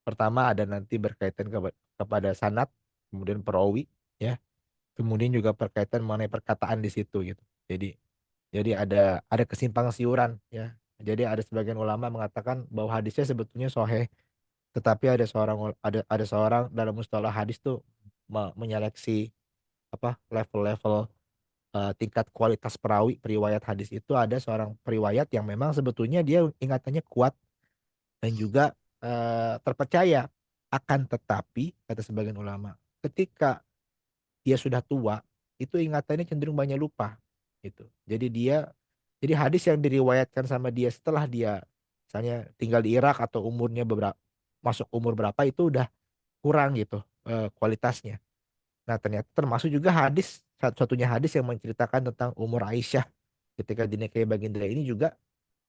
pertama ada nanti berkaitan kepada sanad, kemudian perawi, ya, kemudian juga berkaitan mengenai perkataan di situ gitu. Jadi ada kesimpang siuran ya. Jadi ada sebagian ulama mengatakan bahwa hadisnya sebetulnya sahih, tetapi ada seorang dalam mustalah hadis tuh menyeleksi apa level-level tingkat kualitas periwayat hadis itu. Ada seorang periwayat yang memang sebetulnya dia ingatannya kuat dan juga terpercaya, akan tetapi kata sebagian ulama ketika dia sudah tua itu ingatannya cenderung banyak lupa gitu. Jadi hadis yang diriwayatkan sama dia setelah dia misalnya tinggal di Irak atau umurnya beberapa masuk umur berapa itu udah kurang gitu kualitasnya. Nah, ternyata termasuk juga hadis satu-satunya hadis yang menceritakan tentang umur Aisyah ketika dinikahi baginda ini juga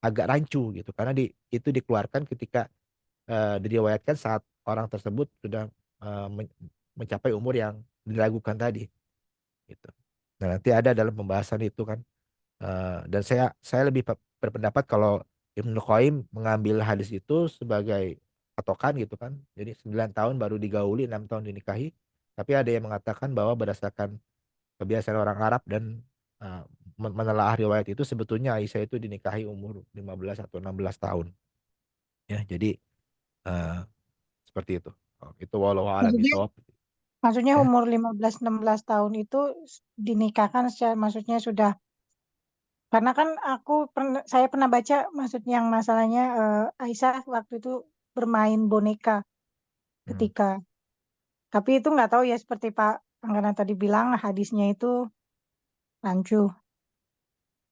agak rancu gitu karena itu dikeluarkan ketika diriwayatkan saat orang tersebut sudah mencapai umur yang diragukan tadi gitu. Nah, nanti ada dalam pembahasan itu kan. Dan saya lebih berpendapat kalau Ibnu Qayyim mengambil hadis itu sebagai patokan gitu kan. Jadi 9 tahun baru digauli, 6 tahun dinikahi. Tapi ada yang mengatakan bahwa berdasarkan kebiasaan orang Arab dan uh, menelaah riwayat itu sebetulnya Aisyah itu dinikahi umur 15 atau 16 tahun. Ya, jadi uh, seperti itu. Oh, itu walau alam Maksudnya, bisawab. maksudnya Ya, umur 15-16 tahun itu dinikahkan secara maksudnya sudah, karena kan saya pernah baca maksudnya yang masalahnya Aisyah waktu itu bermain boneka hmm. ketika, tapi itu nggak tahu ya seperti Pak Anggana tadi bilang hadisnya itu rancu.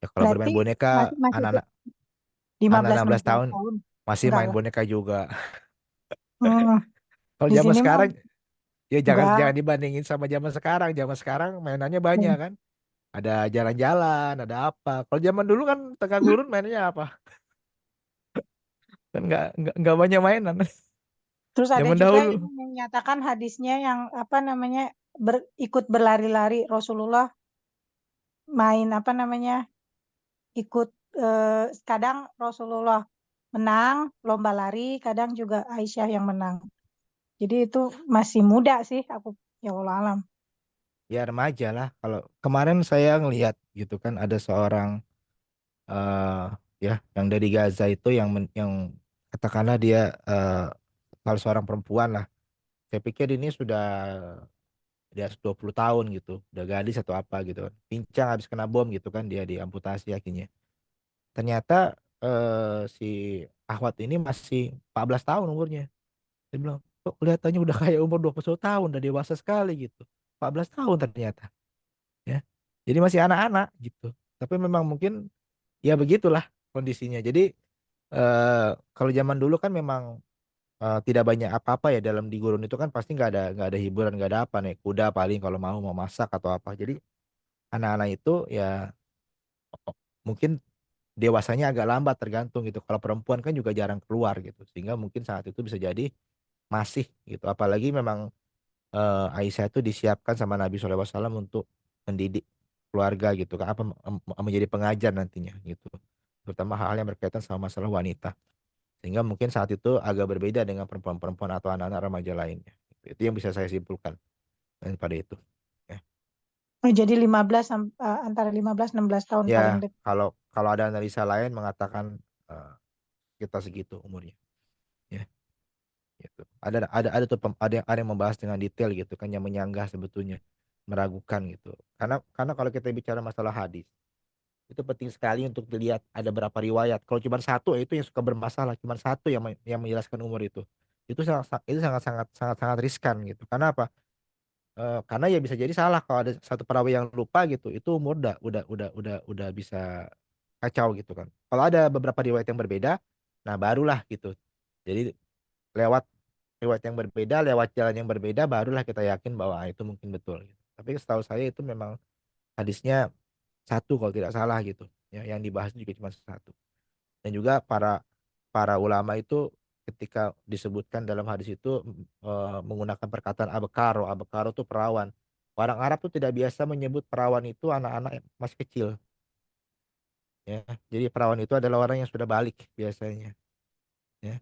Ya, kalau Berarti bermain boneka masih masih anak-anak anak 16 15-16 tahun tahun. masih Enggak main lah. boneka juga. Hmm, Kalau di zaman sini mah sekarang ya jangan enggak. jangan dibandingin sama zaman sekarang. Zaman sekarang mainannya banyak kan. Ada jalan-jalan, ada apa. Kalau zaman dulu kan Tegak Lurun mainnya apa? Kan nggak banyak mainan. Terus ada Zaman juga dahulu. yang menyatakan hadisnya yang apa namanya ikut berlari-lari Rasulullah main apa namanya ikut kadang Rasulullah menang lomba lari, kadang juga Aisyah yang menang. Jadi itu masih muda sih aku, ya Allah alam. Ya remaja lah. Kalau kemarin saya ngelihat gitu kan ada seorang eh ya yang dari Gaza itu yang katakanlah dia salah seorang perempuan lah. Saya pikir ini sudah di atas 20 tahun gitu, udah gadis atau apa gitu kan. Pincang habis kena bom gitu kan dia diamputasi akhirnya. Ternyata si Ahwat ini masih 14 tahun umurnya. Dia bilang, kok kelihatannya udah kayak umur 21 tahun, udah dewasa sekali gitu. 14 tahun ternyata, ya. Jadi masih anak-anak gitu. Tapi memang mungkin ya begitulah kondisinya. Jadi kalau zaman dulu kan memang tidak banyak apa-apa ya dalam di gurun itu kan pasti nggak ada hiburan, nggak ada apa nih kuda paling kalau mau masak atau apa. Jadi anak-anak itu ya mungkin dewasanya agak lambat tergantung gitu. Kalau perempuan kan juga jarang keluar gitu. Sehingga mungkin saat itu bisa jadi masih gitu. Apalagi memang Aisyah itu disiapkan sama Nabi SAW untuk mendidik keluarga gitu kan, apa menjadi pengajar nantinya gitu. Terutama hal-hal yang berkaitan sama masalah wanita. Sehingga mungkin saat itu agak berbeda dengan perempuan-perempuan atau anak-anak remaja lainnya. Itu yang bisa saya simpulkan daripada itu. Ya, Oh, jadi 15 antara 15 16 tahun ya paling dekat. kalau kalau ada analisa lain mengatakan eh, kita segitu umurnya. Ya, gitu. Ada yang membahas dengan detail gitu kan yang menyanggah sebetulnya, meragukan gitu. Karena kalau kita bicara masalah hadis itu penting sekali untuk dilihat ada berapa riwayat. Kalau cuma satu itu yang suka bermasalah, cuma satu yang menjelaskan umur itu. Itu sangat sangat sangat sangat riskan gitu. Karena apa? Karena ya bisa jadi salah kalau ada satu perawi yang lupa gitu, itu umur udah bisa kacau gitu kan. Kalau ada beberapa riwayat yang berbeda, nah barulah gitu. Jadi lewat riwayat yang berbeda, lewat jalan yang berbeda, barulah kita yakin bahwa itu mungkin betul. Gitu. Tapi setahu saya itu memang hadisnya satu kalau tidak salah gitu. Ya, yang dibahas juga cuma satu. Dan juga para para ulama itu ketika disebutkan dalam hadis itu menggunakan perkataan abekaro. Abekaro itu perawan. Orang Arab tuh tidak biasa menyebut perawan itu anak-anak yang masih kecil. Ya, jadi perawan itu adalah orang yang sudah balik biasanya. Ya,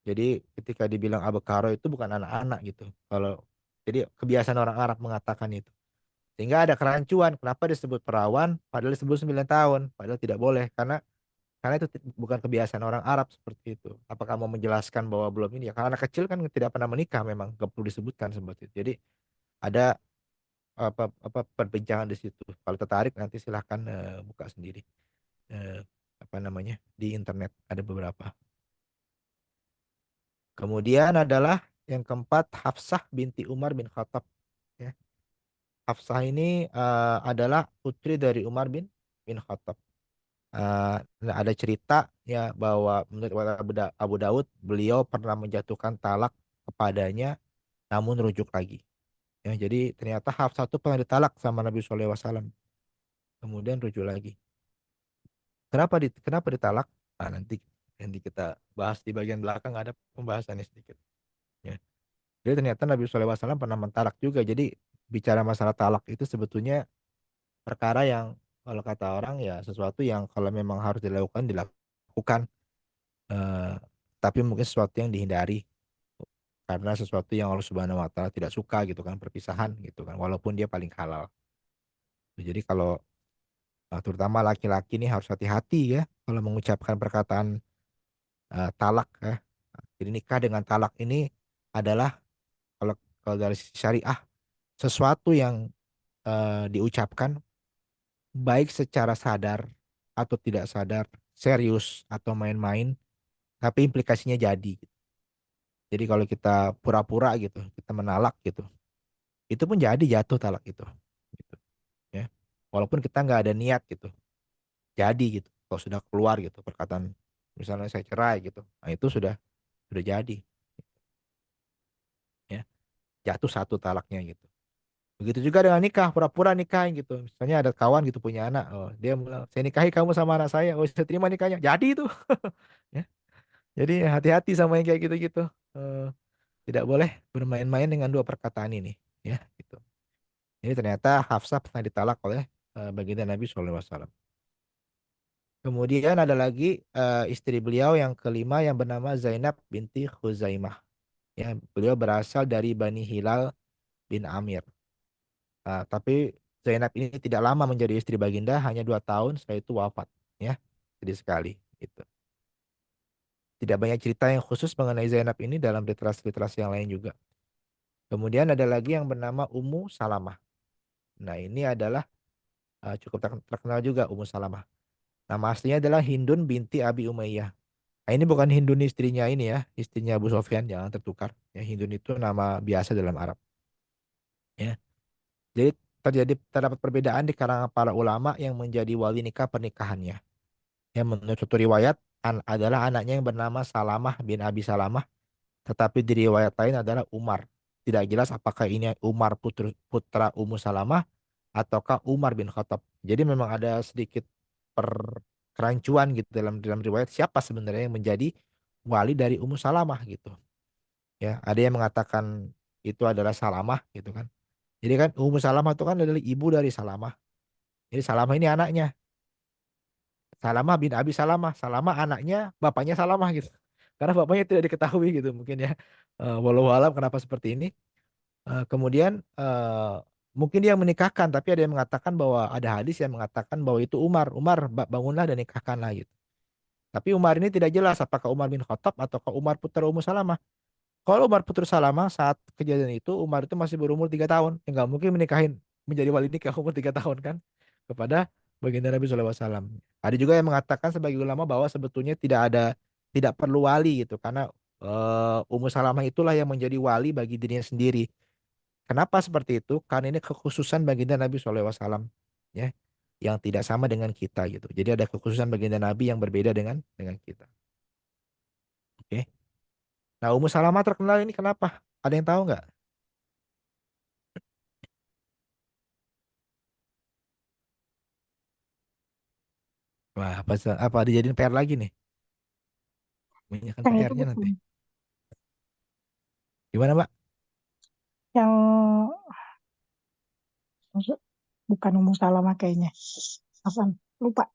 jadi ketika dibilang abekaro itu bukan anak-anak gitu. Kalau jadi kebiasaan orang Arab mengatakan itu. Sehingga ada kerancuan. Kenapa disebut perawan padahal disebut 9 tahun. Padahal tidak boleh. Karena itu bukan kebiasaan orang Arab seperti itu. Apakah mau menjelaskan bahwa belum ini ya? Karena anak kecil kan tidak pernah menikah memang. Gak perlu disebutkan seperti itu. Jadi ada apa perbincangan di situ. Kalau tertarik nanti silahkan buka sendiri. Eh, apa namanya di internet ada beberapa. Kemudian adalah yang keempat Hafsah binti Umar bin Khattab. Ya. Hafsah ini adalah putri dari Umar bin Khattab. Nah, ada cerita ya bahwa menurut riwayat Abu Daud beliau pernah menjatuhkan talak kepadanya namun rujuk lagi. Ya, jadi ternyata Hafsah itu pernah ditalak sama Nabi SAW. Kemudian rujuk lagi. Kenapa ditalak? Nah, nanti kita bahas di bagian belakang ada pembahasannya sedikit. Ya. Jadi ternyata Nabi SAW pernah mentalak juga. Jadi bicara masalah talak itu sebetulnya perkara yang kalau kata orang ya sesuatu yang kalau memang harus dilakukan. Eh, tapi mungkin sesuatu yang dihindari karena sesuatu yang Allah Subhanahu Wa Taala tidak suka gitu kan, perpisahan gitu kan, walaupun dia paling halal. Jadi kalau terutama laki-laki ini harus hati-hati ya kalau mengucapkan perkataan talak ya. Jadi nikah dengan talak ini adalah kalau kalau dari sisi syariah sesuatu yang diucapkan baik secara sadar atau tidak sadar, serius atau main-main, tapi implikasinya jadi. Jadi kalau kita pura-pura gitu, kita menalak gitu, itu pun jadi jatuh talak itu, gitu, ya. Walaupun kita nggak ada niat gitu, jadi gitu. Kalau sudah keluar gitu perkataan, misalnya saya cerai gitu, nah itu sudah jadi, ya, jatuh satu talaknya gitu. Begitu juga dengan nikah, pura-pura nikah gitu. Misalnya ada kawan gitu punya anak, oh, dia bilang, saya nikahi kamu sama anak saya, oh saya terima nikahnya, jadi itu, ya. Jadi hati-hati sama yang kayak gitu-gitu. Eh, Tidak boleh bermain-main dengan dua perkataan ini, ya, gitu. Ini ternyata Hafsah pernah ditalak oleh baginda Nabi SAW. Kemudian ada lagi istri beliau yang kelima yang bernama Zainab binti Khuzaimah. Ya, beliau berasal dari Bani Hilal bin Amir. Tapi Zainab ini tidak lama menjadi istri baginda, hanya 2 tahun setelah itu wafat. Ya, sedih sekali. Gitu. Tidak banyak cerita yang khusus mengenai Zainab ini dalam literasi-literasi yang lain juga. Kemudian ada lagi yang bernama Ummu Salamah. Nah, ini adalah cukup terkenal juga Ummu Salamah. Nama aslinya adalah Hindun binti Abi Umayyah. Nah, ini bukan Hindun istrinya ini ya, istrinya Abu Sofyan, jangan tertukar. Ya, Hindun itu nama biasa dalam Arab. Ya, jadi terdapat perbedaan di kalangan para ulama yang menjadi wali nikah pernikahannya. Yang menurut suatu riwayat adalah anaknya yang bernama Salamah bin Abi Salamah, tetapi di riwayat lain adalah Umar. Tidak jelas apakah ini Umar putra Ummu Salamah ataukah Umar bin Khattab. Jadi memang ada sedikit kerancuan gitu dalam dalam riwayat siapa sebenarnya yang menjadi wali dari Ummu Salamah gitu. Ya, ada yang mengatakan itu adalah Salamah gitu kan. Jadi kan Ummu Salamah itu kan adalah ibu dari Salamah. Jadi Salamah ini anaknya. Salamah bin Abi Salamah. Salamah anaknya, bapaknya Salamah gitu. Karena bapaknya tidak diketahui gitu mungkin ya. Walau alam kenapa seperti ini. Kemudian mungkin dia menikahkan, tapi ada yang mengatakan bahwa ada hadis yang mengatakan bahwa itu Umar. Umar bangunlah dan nikahkanlah gitu. Tapi Umar ini tidak jelas apakah Umar bin Khattab ataukah Umar putra Ummu Salamah. Kalau Umar putra Salamah saat kejadian itu Umar itu masih berumur 3 tahun. Ya nggak mungkin menikahin menjadi wali nikah umur 3 tahun kan kepada baginda Nabi SAW. Ada juga yang mengatakan sebagai ulama bahwa sebetulnya tidak perlu wali gitu karena Ummu Salamah itulah yang menjadi wali bagi dirinya sendiri. Kenapa seperti itu? Karena ini kekhususan baginda Nabi SAW ya, yang tidak sama dengan kita gitu. Jadi ada kekhususan baginda Nabi yang berbeda dengan kita. Oke. Nah, Ummu Salamah terkenal ini kenapa? Ada yang tahu nggak? Wah, apa dijadiin PR lagi nih? Banyak kan Yang itu PR-nya bukan. nanti. Gimana, Mbak? Yang maksud- bukan Ummu Salamah kayaknya. Apa? Lupa.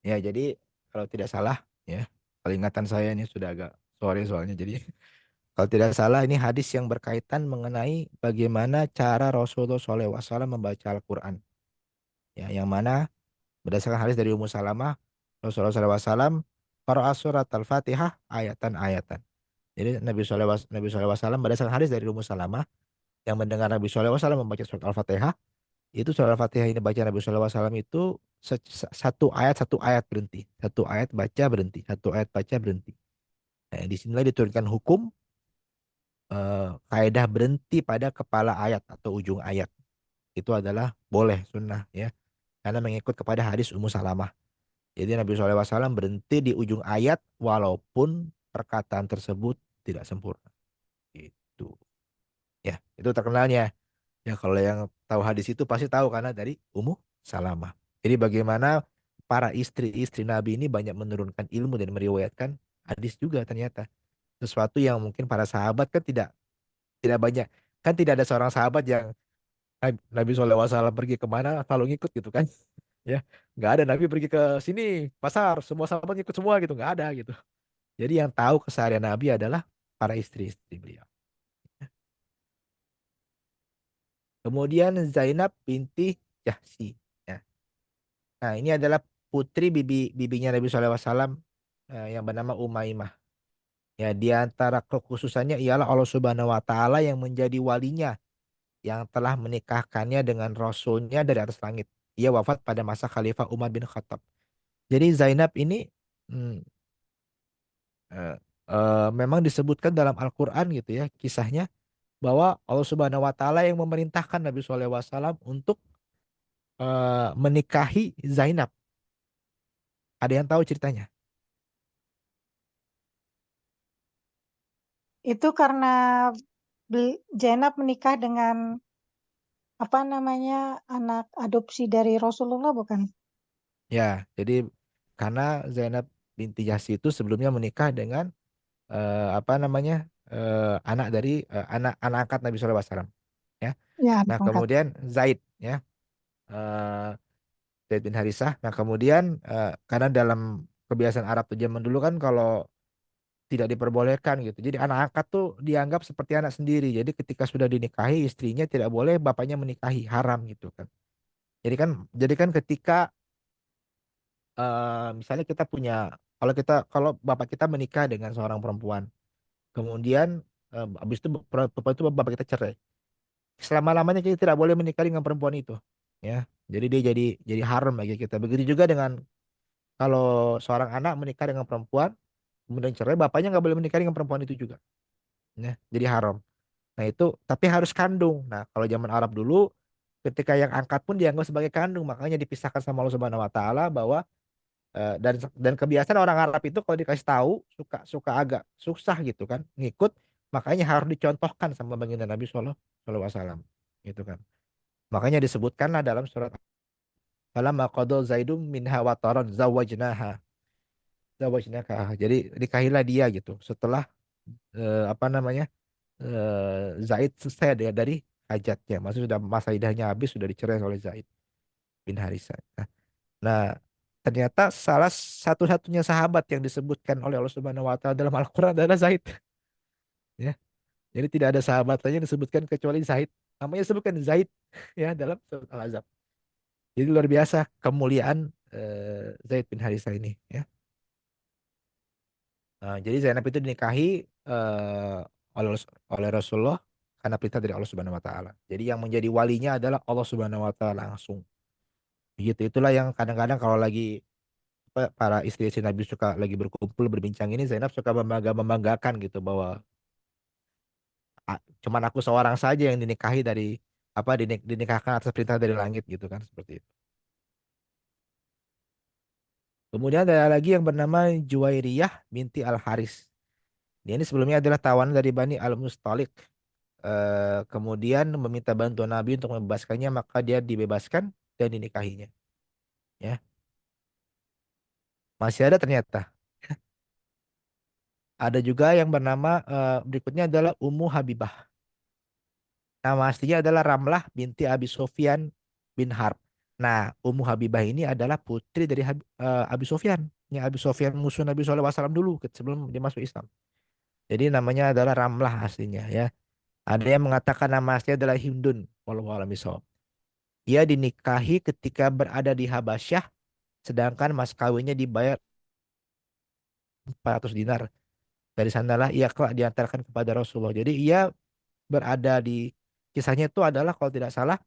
Ya, jadi kalau tidak salah ya, kalau ingatan saya ini sudah agak sore soalnya. Jadi kalau tidak salah ini hadis yang berkaitan mengenai bagaimana cara Rasulullah SAW membaca Al-Quran. Ya, yang mana berdasarkan hadis dari Ummu Salamah, Rasulullah SAW qara'a surat Al-Fatihah ayatan-ayatan. Jadi Nabi SAW berdasarkan hadis dari Ummu Salamah yang mendengar Nabi SAW membaca surat Al-Fatihah, itu surat Al-Fatihah ini baca Nabi SAW itu satu ayat berhenti, satu ayat baca berhenti, satu ayat baca berhenti. Nah, di sinilah diturunkan hukum kaidah berhenti pada kepala ayat atau ujung ayat. Itu adalah boleh sunnah ya, karena mengikut kepada hadis Ummu Salamah. Jadi Nabi SAW berhenti di ujung ayat walaupun perkataan tersebut tidak sempurna. Itu. Ya, itu terkenalnya. Ya, kalau yang tahu hadis itu pasti tahu karena dari Ummu Salamah. Jadi bagaimana para istri-istri Nabi ini banyak menurunkan ilmu dan meriwayatkan hadis juga ternyata. Sesuatu yang mungkin para sahabat kan tidak tidak banyak. Kan tidak ada seorang sahabat yang Nabi SAW pergi kemana selalu ngikut gitu kan. Ya, nggak ada Nabi pergi ke sini pasar semua sahabat ngikut semua gitu nggak ada gitu. Jadi yang tahu keseharian Nabi adalah para istri-istri beliau. Kemudian Zainab binti Jahsi. Ya. Nah, ini adalah putri bibinya Nabi SAW yang bernama Umaymah. Ya, di antara kekhususannya ialah Allah Subhanahu wa taala yang menjadi walinya yang telah menikahkannya dengan rasulnya dari atas langit. Ia wafat pada masa Khalifah Umar bin Khattab. Jadi Zainab ini hmm, eh, memang disebutkan dalam Al-Qur'an gitu ya, kisahnya bahwa Allah Subhanahu wa taala yang memerintahkan Nabi SAW untuk menikahi Zainab. Ada yang tahu ceritanya? Itu karena Zainab menikah dengan apa namanya anak adopsi dari Rasulullah bukan? Ya, jadi karena Zainab binti Jahsy itu sebelumnya menikah dengan apa namanya anak dari anak anak angkat Nabi SAW. Ya, Ya, anak nah angkat. kemudian Zaid, ya eh, Zaid bin Harisah. Nah kemudian karena dalam kebiasaan Arab tuh zaman dulu kan kalau tidak diperbolehkan gitu. Jadi anak angkat tuh dianggap seperti anak sendiri. Jadi ketika sudah dinikahi istrinya tidak boleh bapaknya menikahi, haram gitu kan. Jadi kan ketika misalnya kita punya kalau bapak kita menikah dengan seorang perempuan, kemudian habis itu perempuan itu bapak kita cerai. Selama-lamanya kita tidak boleh menikah dengan perempuan itu, ya. Jadi dia jadi haram bagi kita. Begitu juga dengan kalau seorang anak menikah dengan perempuan, kemudian cerai, bapaknya nggak boleh menikah dengan perempuan itu juga, ya. Jadi haram. Nah itu tapi harus kandung. Nah kalau zaman Arab dulu, ketika yang angkat pun dianggap sebagai kandung, makanya dipisahkan sama Allah Subhanahu Wa Taala bahwa dan kebiasaan orang Arab itu kalau dikasih tahu suka suka agak susah gitu kan ngikut, makanya harus dicontohkan sama baginda Nabi Sallallahu Alaihi Wasallam gitu kan. Makanya disebutkanlah dalam surat falamma qada Zaidum minha wataran zawajnaka. Jadi nikahilah dia gitu. Setelah apa namanya? Zaid selesai dari hajatnya. Maksudnya sudah masa iddahnya habis, sudah dicerai oleh Zaid bin Harithah. Nah, ternyata salah satu-satunya sahabat yang disebutkan oleh Allah Subhanahu wa taala dalam Al-Qur'an adalah Zaid. Ya. Jadi tidak ada sahabat lain yang disebutkan kecuali Zaid. Namanya disebutkan Zaid ya dalam surat Al-Ahzab. Jadi luar biasa kemuliaan Zaid bin Harithah ini ya. Jadi Zainab itu dinikahi eh, oleh oleh Rasulullah karena perintah dari Allah Subhanahu wa taala. Jadi yang menjadi walinya adalah Allah Subhanahu wa taala langsung. Begitu itulah yang kadang-kadang kalau lagi para istri-istri Nabi suka lagi berkumpul berbincang ini Zainab suka membanggakan gitu bahwa cuman aku seorang saja yang dinikahi dari apa dinikahkan atas perintah dari langit gitu kan seperti itu. Kemudian ada lagi yang bernama Juwairiyah binti Al Haris. Dia ini sebelumnya adalah tawanan dari Bani Al Mustalik. Kemudian meminta bantuan Nabi untuk membebaskannya, maka dia dibebaskan dan dinikahinya. Ya, masih ada ternyata. Ada juga yang bernama berikutnya adalah Ummu Habibah. Nama aslinya adalah Ramlah binti Abi Sofyan bin Harb. Nah, Ummu Habibah ini adalah putri dari Abi Sofyan. Yang Abi Sofyan musuh Nabi SAW dulu sebelum dia masuk Islam. Jadi namanya adalah Ramlah aslinya ya. Ada yang mengatakan nama aslinya adalah Hindun. Wallahu a'lam bishawab. Ia dinikahi ketika berada di Habasyah, sedangkan mas kawinnya dibayar 400 dinar. Dari sanalah ia kelak diantarkan kepada Rasulullah. Jadi ia berada di kisahnya itu adalah kalau tidak salah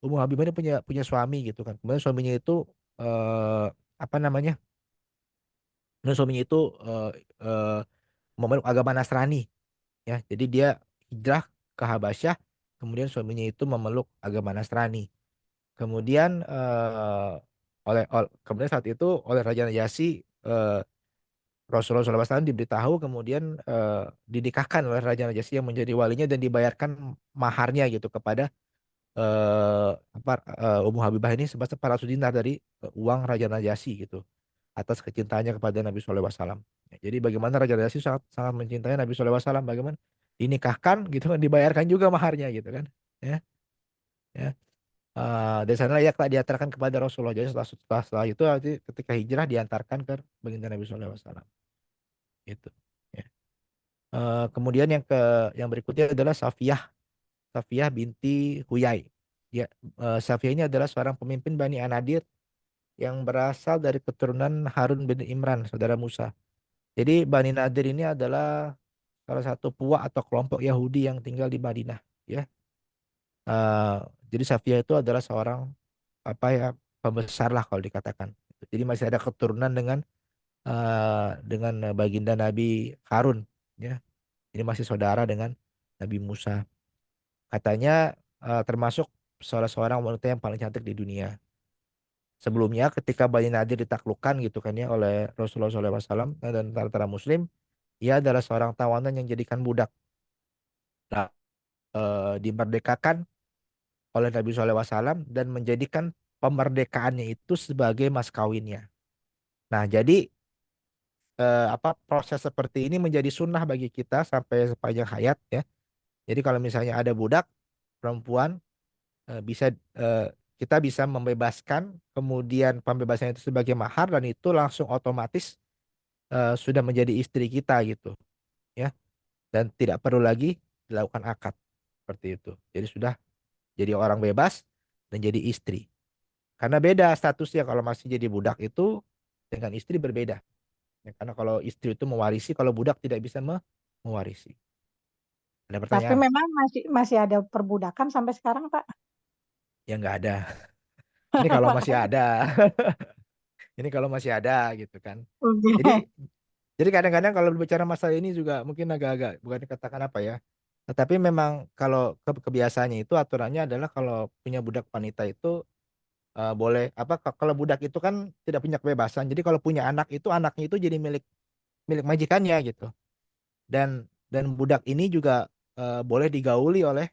Ummu Habibah ini punya punya suami gitu kan. Kemudian suaminya itu eh, apa namanya? Kemudian suaminya itu eh, eh, memeluk agama Nasrani ya. Jadi dia hijrah ke Habasyah, kemudian suaminya itu memeluk agama Nasrani. Kemudian kemudian saat itu oleh Raja Najasyi Rasulullah SAW diberitahu kemudian dinikahkan oleh Raja Najasyi yang menjadi walinya dan dibayarkan maharnya gitu kepada Ummu Habibah ini sebesar 400 dinar dari uang Raja Najasyi gitu atas kecintaannya kepada Nabi SAW. Ya, jadi bagaimana Raja Najasyi sangat sangat mencintai Nabi SAW, bagaimana dinikahkan gitu kan dibayarkan juga maharnya gitu kan. Ya, ya. Dari sana ia diantarkan kepada Rasulullah. Jadi setelah itu nanti ketika hijrah diantarkan ke baginda Nabi SAW. Itu. Ya. Kemudian yang berikutnya adalah Safiyah binti Huyai. Ya, Safiyah ini adalah seorang pemimpin Bani Anadir yang berasal dari keturunan Harun bin Imran, saudara Musa. Jadi Bani Nadir ini adalah salah satu puak atau kelompok Yahudi yang tinggal di Madinah. Ya, Eh, jadi Safiyah itu adalah seorang apa ya pembesar lah kalau dikatakan. Jadi masih ada keturunan dengan baginda Nabi Harun. Ya, ini masih saudara dengan Nabi Musa. Katanya termasuk salah seorang wanita yang paling cantik di dunia. Sebelumnya ketika Bani Nadir ditaklukkan gitu kan ya oleh Rasulullah SAW dan tentara Muslim, ia adalah seorang tawanan yang jadikan budak. Nah, dimerdekakan oleh Nabi SAW dan menjadikan pemerdekaannya itu sebagai mas kawinnya. Nah, jadi apa proses seperti ini menjadi sunnah bagi kita sampai sepanjang hayat ya. Jadi kalau misalnya ada budak perempuan bisa kita bisa membebaskan, kemudian pembebasan itu sebagai mahar dan itu langsung otomatis sudah menjadi istri kita gitu ya dan tidak perlu lagi dilakukan akad seperti itu. Jadi sudah jadi orang bebas dan jadi istri. Karena beda statusnya kalau masih jadi budak itu dengan istri berbeda. Ya, karena kalau istri itu mewarisi, kalau budak tidak bisa mewarisi. Ada Tapi pertanyaan? memang masih masih ada perbudakan sampai sekarang, Pak. Ya nggak ada. Ini kalau masih ada. Ini kalau masih ada gitu kan. Jadi Oke. jadi kadang-kadang kalau berbicara masalah ini juga mungkin agak-agak bukan dikatakan apa ya. Tetapi memang kalau kebiasaannya itu aturannya adalah kalau punya budak wanita itu boleh apa kalau budak itu kan tidak punya kebebasan. Jadi kalau punya anak itu anaknya itu jadi milik milik majikannya gitu. Dan budak ini juga boleh digauli oleh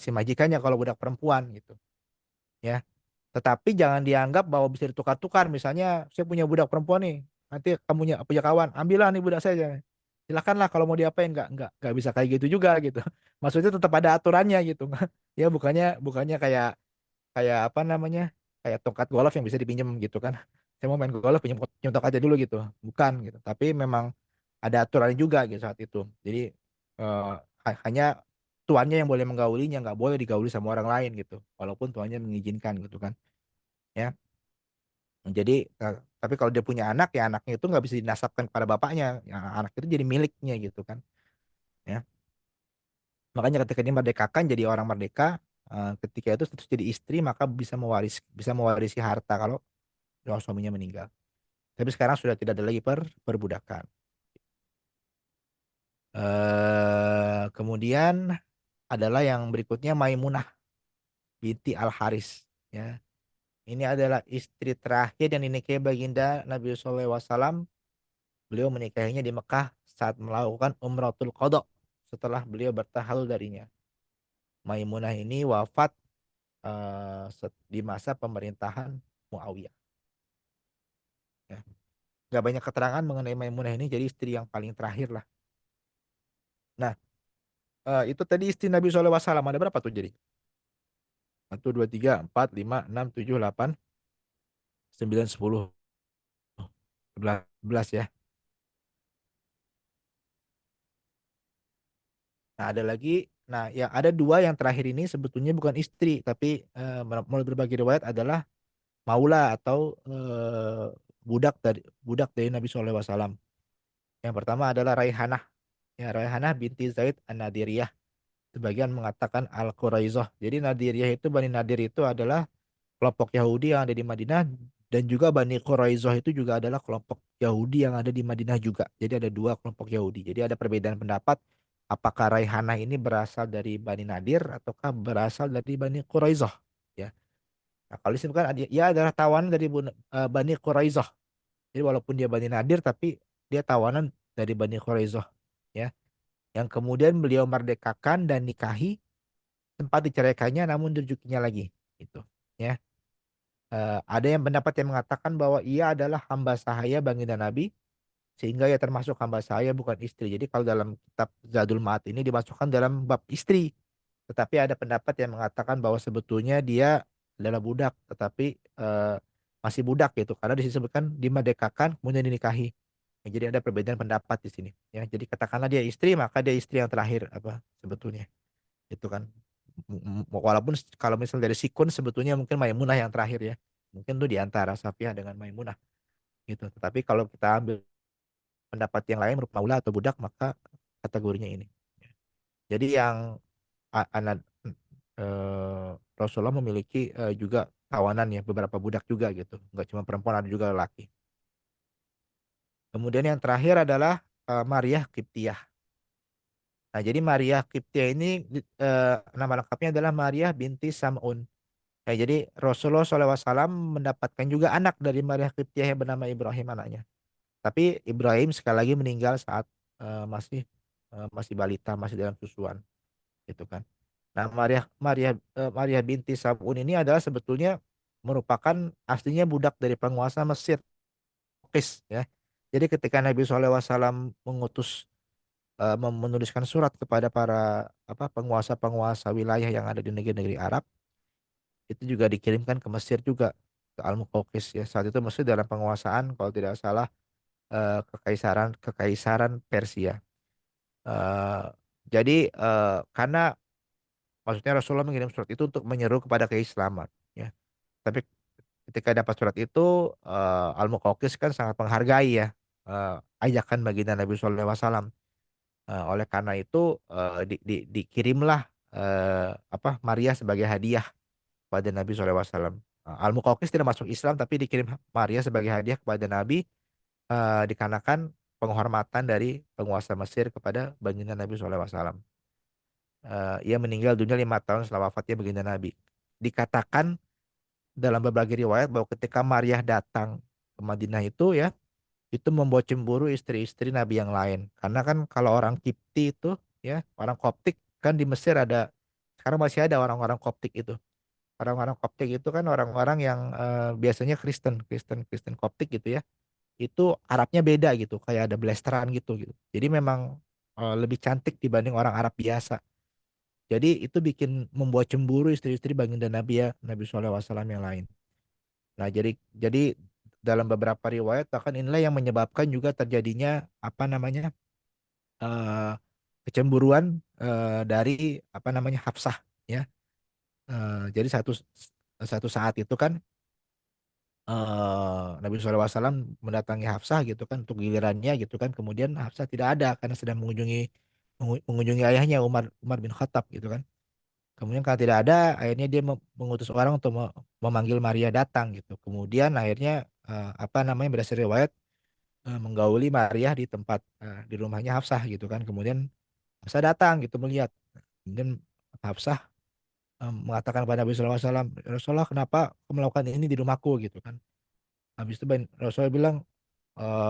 si majikannya kalau budak perempuan gitu. Ya. Tetapi jangan dianggap bahwa bisa ditukar-tukar. Misalnya saya punya budak perempuan nih, nanti kamu punya kawan, ambillah nih budak saya. Silakanlah kalau mau diapain, nggak bisa kayak gitu juga gitu. Maksudnya tetap ada aturannya gitu. Ya bukannya bukannya kayak kayak apa namanya, kayak tongkat golf yang bisa dipinjam gitu kan. Saya mau main golf, pinjam tongkat aja dulu gitu, bukan gitu. Tapi memang ada aturan juga gitu saat itu. Jadi eh, hanya tuannya yang boleh menggaulinya, nggak boleh digauli sama orang lain gitu, walaupun tuannya mengizinkan gitu kan ya. Jadi tapi kalau dia punya anak, ya anaknya itu nggak bisa dinasabkan kepada bapaknya, ya, anak itu jadi miliknya gitu kan ya. Makanya ketika dia merdekakan jadi orang merdeka, ketika itu terus jadi istri, maka bisa mewarisi harta kalau suaminya meninggal. Tapi sekarang sudah tidak ada lagi perbudakan. Kemudian adalah yang berikutnya Maimunah binti Al Haris ya. Ini adalah istri terakhir yang dinikahi baginda Nabi SAW. Beliau menikahinya di Mekah saat melakukan Umratul Qadha setelah beliau bertahalul darinya. Maimunah ini wafat di masa pemerintahan Muawiyah. Ya. Gak banyak keterangan mengenai Maimunah ini, jadi istri yang paling terakhir lah. Nah, itu tadi istri Nabi SAW. Ada berapa tuh jadi? 1, 2, 3, 4, 5, 6, 7, 8, 9, 10, 11 ya. Nah, ada lagi. Nah, yang ada dua yang terakhir ini sebetulnya bukan istri, tapi menurut berbagai riwayat adalah maula atau budak dari Nabi SAW. Yang pertama adalah Raihanah. Ya, Raihanah binti Zaid An-Nadiriyah. Sebagian mengatakan Al-Quraizah. Jadi Nadiriyah itu, Bani Nadir itu adalah kelompok Yahudi yang ada di Madinah, dan juga Bani Quraizah itu juga adalah kelompok Yahudi yang ada di Madinah juga. Jadi ada dua kelompok Yahudi. Jadi ada perbedaan pendapat apakah Raihanah ini berasal dari Bani Nadir ataukah berasal dari Bani Quraizah ya. Nah, kalau disebutkan ia adalah tawanan dari Bani Quraizah. Jadi walaupun dia Bani Nadir tapi dia tawanan dari Bani Quraizah ya. Yang kemudian beliau merdekakan dan nikahi, sempat diceraikannya namun dirujukinya lagi gitu ya. Ada yang pendapat yang mengatakan bahwa ia adalah hamba sahaya baginda Nabi, sehingga ia termasuk hamba sahaya bukan istri. Jadi kalau dalam kitab Zadul Ma'ad ini dimasukkan dalam bab istri, tetapi ada pendapat yang mengatakan bahwa sebetulnya dia adalah budak, tetapi masih budak gitu, karena disebutkan dimerdekakan kemudian dinikahi. Ya, jadi ada perbedaan pendapat di sini ya. Jadi katakanlah dia istri, maka dia istri yang terakhir apa sebetulnya itu kan. Walaupun kalau misal dari sikun sebetulnya mungkin Maimunah yang terakhir ya. Mungkin tuh di antara Safiyah dengan Maimunah gitu. Tetapi kalau kita ambil pendapat yang lain berupa maula atau budak, maka kategorinya ini. Jadi yang anak Rasulullah memiliki juga kawanan ya, beberapa budak juga gitu. Enggak cuma perempuan, ada juga lelaki. Kemudian yang terakhir adalah Maria Kiptiah. Nah, jadi Maria Kiptiah ini nama lengkapnya adalah Maria binti Sam'un. Ya, jadi Rasulullah SAW mendapatkan juga anak dari Maria Kiptiah yang bernama Ibrahim anaknya. Tapi Ibrahim sekali lagi meninggal saat masih balita, masih dalam susuan, gitu kan. Nah, Maria binti Sabun ini adalah sebetulnya merupakan aslinya budak dari penguasa Mesir, Qis, ya. Jadi ketika Nabi SAW mengutus menuliskan surat kepada para penguasa-penguasa wilayah yang ada di negeri-negeri Arab, itu juga dikirimkan ke Mesir juga, ke Al-Muqawqis ya. Saat itu Mesir dalam penguasaan kalau tidak salah kekaisaran kekaisaran Persia. Eh, jadi karena maksudnya Rasulullah mengirim surat itu untuk menyeru kepada keislaman ya. Tapi ketika dapat surat itu Al-Muqawqis kan sangat menghargai ya ajakan baginda Nabi SAW. Oleh karena itu dikirimlah Maria sebagai hadiah kepada Nabi SAW. Al-Muqawqis tidak masuk Islam tapi dikirim Maria sebagai hadiah kepada Nabi dikarenakan penghormatan dari penguasa Mesir kepada baginda Nabi SAW. Ia meninggal dunia 5 tahun setelah wafatnya baginda Nabi. Dikatakan dalam berbagai riwayat bahwa ketika Maria datang ke Madinah itu ya, itu membawa cemburu istri-istri Nabi yang lain. Karena kan kalau orang Kipti itu ya, orang Koptik kan di Mesir ada, sekarang masih ada orang-orang Koptik itu. orang-orang Koptik itu kan orang-orang yang biasanya Kristen, Kristen, Kristen Koptik gitu ya. Itu Arabnya beda gitu, kayak ada blasteran gitu. Jadi memang lebih cantik dibanding orang Arab biasa. Jadi itu bikin membuat cemburu istri-istri baginda Nabi ya, Nabi SAW yang lain. Nah, jadi dalam beberapa riwayat bahkan inilah yang menyebabkan juga terjadinya apa namanya eh, kecemburuan dari apa namanya Hafsah ya. Jadi satu satu saat itu kan Nabi SAW mendatangi Hafsah gitu kan untuk gilirannya gitu kan. Kemudian Hafsah tidak ada karena sedang mengunjungi ayahnya Umar bin Khattab gitu kan. Kemudian karena tidak ada, akhirnya dia mengutus orang untuk memanggil Maria datang gitu. Kemudian akhirnya apa namanya berdasar riwayat menggauli Maria di tempat di rumahnya Hafsah gitu kan. Kemudian Hafsah datang gitu melihat. Kemudian Hafsah mengatakan kepada Nabi SAW, Rasulullah kenapa kau melakukan ini di rumahku gitu kan. Habis itu Rasulullah bilang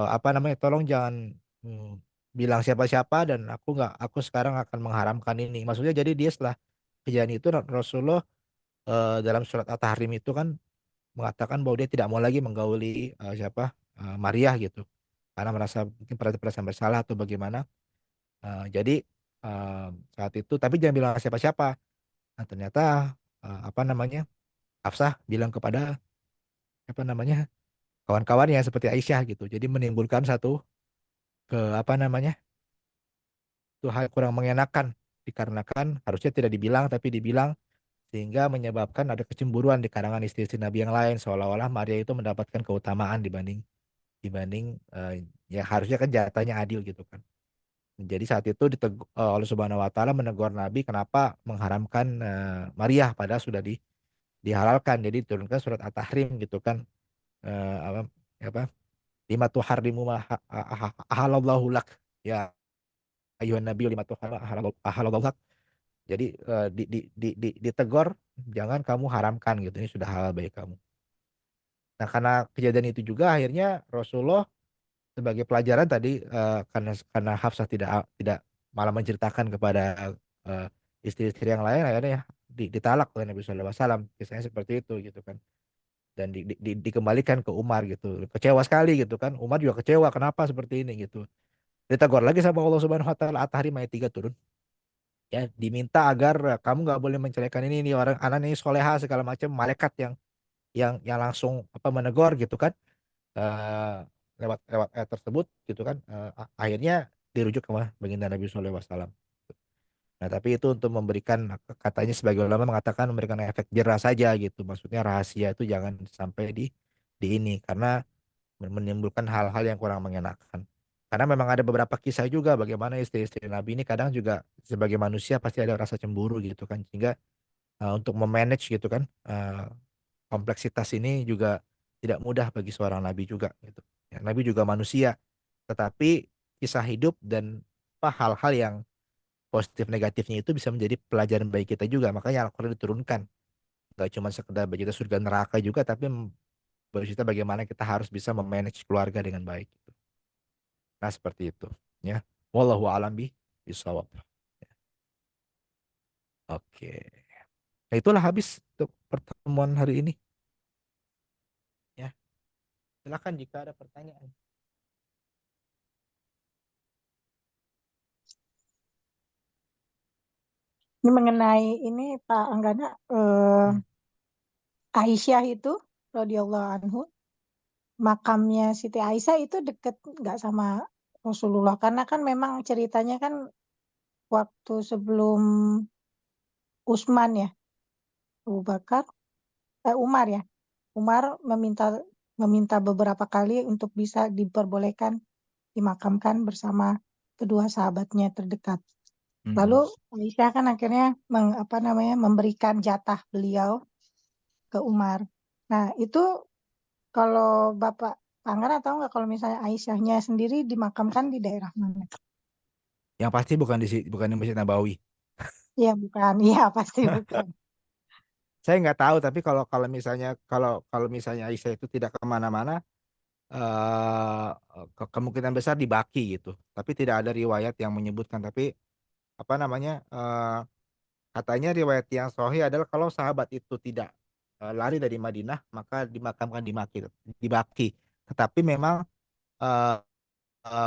apa namanya tolong jangan mm, bilang siapa-siapa dan aku sekarang akan mengharamkan ini. Maksudnya jadi dia setelah kejadian itu Rasulullah dalam surat At-Tahrim itu kan mengatakan bahwa dia tidak mau lagi menggauli siapa Maria gitu karena merasa mungkin perasaan bersalah atau bagaimana. Jadi eh, saat itu tapi jangan bilang siapa-siapa. Nah, ternyata apa namanya Hafsah bilang kepada apa namanya kawan-kawannya seperti Aisyah gitu. Jadi menimbulkan satu ke apa namanya itu hal kurang mengenakan dikarenakan harusnya tidak dibilang tapi dibilang sehingga menyebabkan ada kecemburuan di kalangan istri-istri Nabi yang lain seolah-olah Maria itu mendapatkan keutamaan dibanding dibanding ya harusnya kan jatahnya adil gitu kan. Jadi saat itu Allah Subhanahu wa taala menegur Nabi kenapa mengharamkan Maria padahal sudah dihalalkan. Jadi diturunkan surat At-Tahrim gitu kan. Apa apa lima tuharrimu ma ahalallahu lak ya ayuhan nabi lima tuharrimu ahalallahu lak. Jadi ditegur jangan kamu haramkan gitu ini sudah halal bagi kamu. Nah, karena kejadian itu juga akhirnya Rasulullah sebagai pelajaran tadi karena Hafsah tidak malah menceritakan kepada eh, istri-istri yang lain akhirnya ya ditalak oleh Nabi SAW kisahnya seperti itu gitu kan dan dikembalikan ke Umar gitu kecewa sekali gitu kan Umar juga kecewa kenapa seperti ini gitu ditegur lagi sama Allah Subhanahu Wa Taala At-Tahrim ayat 3 turun ya diminta agar kamu nggak boleh menceraikan ini orang anak ini soleha segala macam malaikat yang langsung apa menegur gitu kan eh, lewat lewat ayat tersebut gitu kan akhirnya dirujuk ke baginda Nabi SAW. Nah tapi itu untuk memberikan katanya sebagai ulama mengatakan memberikan efek jerah saja gitu maksudnya rahasia itu jangan sampai di ini karena menimbulkan hal-hal yang kurang mengenakan. Karena memang ada beberapa kisah juga bagaimana istri-istri Nabi ini kadang juga sebagai manusia pasti ada rasa cemburu gitu kan sehingga untuk memanage gitu kan kompleksitas ini juga tidak mudah bagi seorang nabi juga gitu. Ya, nabi juga manusia, tetapi kisah hidup dan apa hal-hal yang positif negatifnya itu bisa menjadi pelajaran bagi kita juga. Makanya Al-Quran diturunkan. Gak cuma sekedar bagi kita surga neraka juga, tapi bercerita bagaimana kita harus bisa memanage keluarga dengan baik. Gitu. Nah seperti itu. Ya, wallahu a'lam bishawab. Oke. Nah itulah habis untuk pertemuan hari ini. Ya, silakan jika ada pertanyaan. Ini mengenai ini Pak Anggana, Hmm. Aisyah itu radhiyallahu anhu, makamnya Siti Aisyah itu deket nggak sama Rasulullah? Karena kan memang ceritanya kan waktu sebelum Utsman ya, Abu Bakar, Umar ya, Umar meminta meminta beberapa kali untuk bisa diperbolehkan dimakamkan bersama kedua sahabatnya terdekat. Lalu Mm-mm. Aisyah kan akhirnya apa namanya memberikan jatah beliau ke Umar. Nah, itu kalau Bapak Pangeran tahu nggak kalau misalnya Aisyahnya sendiri dimakamkan di daerah mana? Yang pasti bukan di Masjid Nabawi. Iya, bukan. Iya, pasti bukan. Saya nggak tahu, tapi kalau kalau misalnya kalau misalnya Aisyah itu tidak kemana-mana, kemungkinan besar di Baki gitu. Tapi tidak ada riwayat yang menyebutkan. Tapi apa namanya? katanya riwayat yang sahih adalah kalau sahabat itu tidak lari dari Madinah maka dimakamkan di Baki. Tetapi memang eh,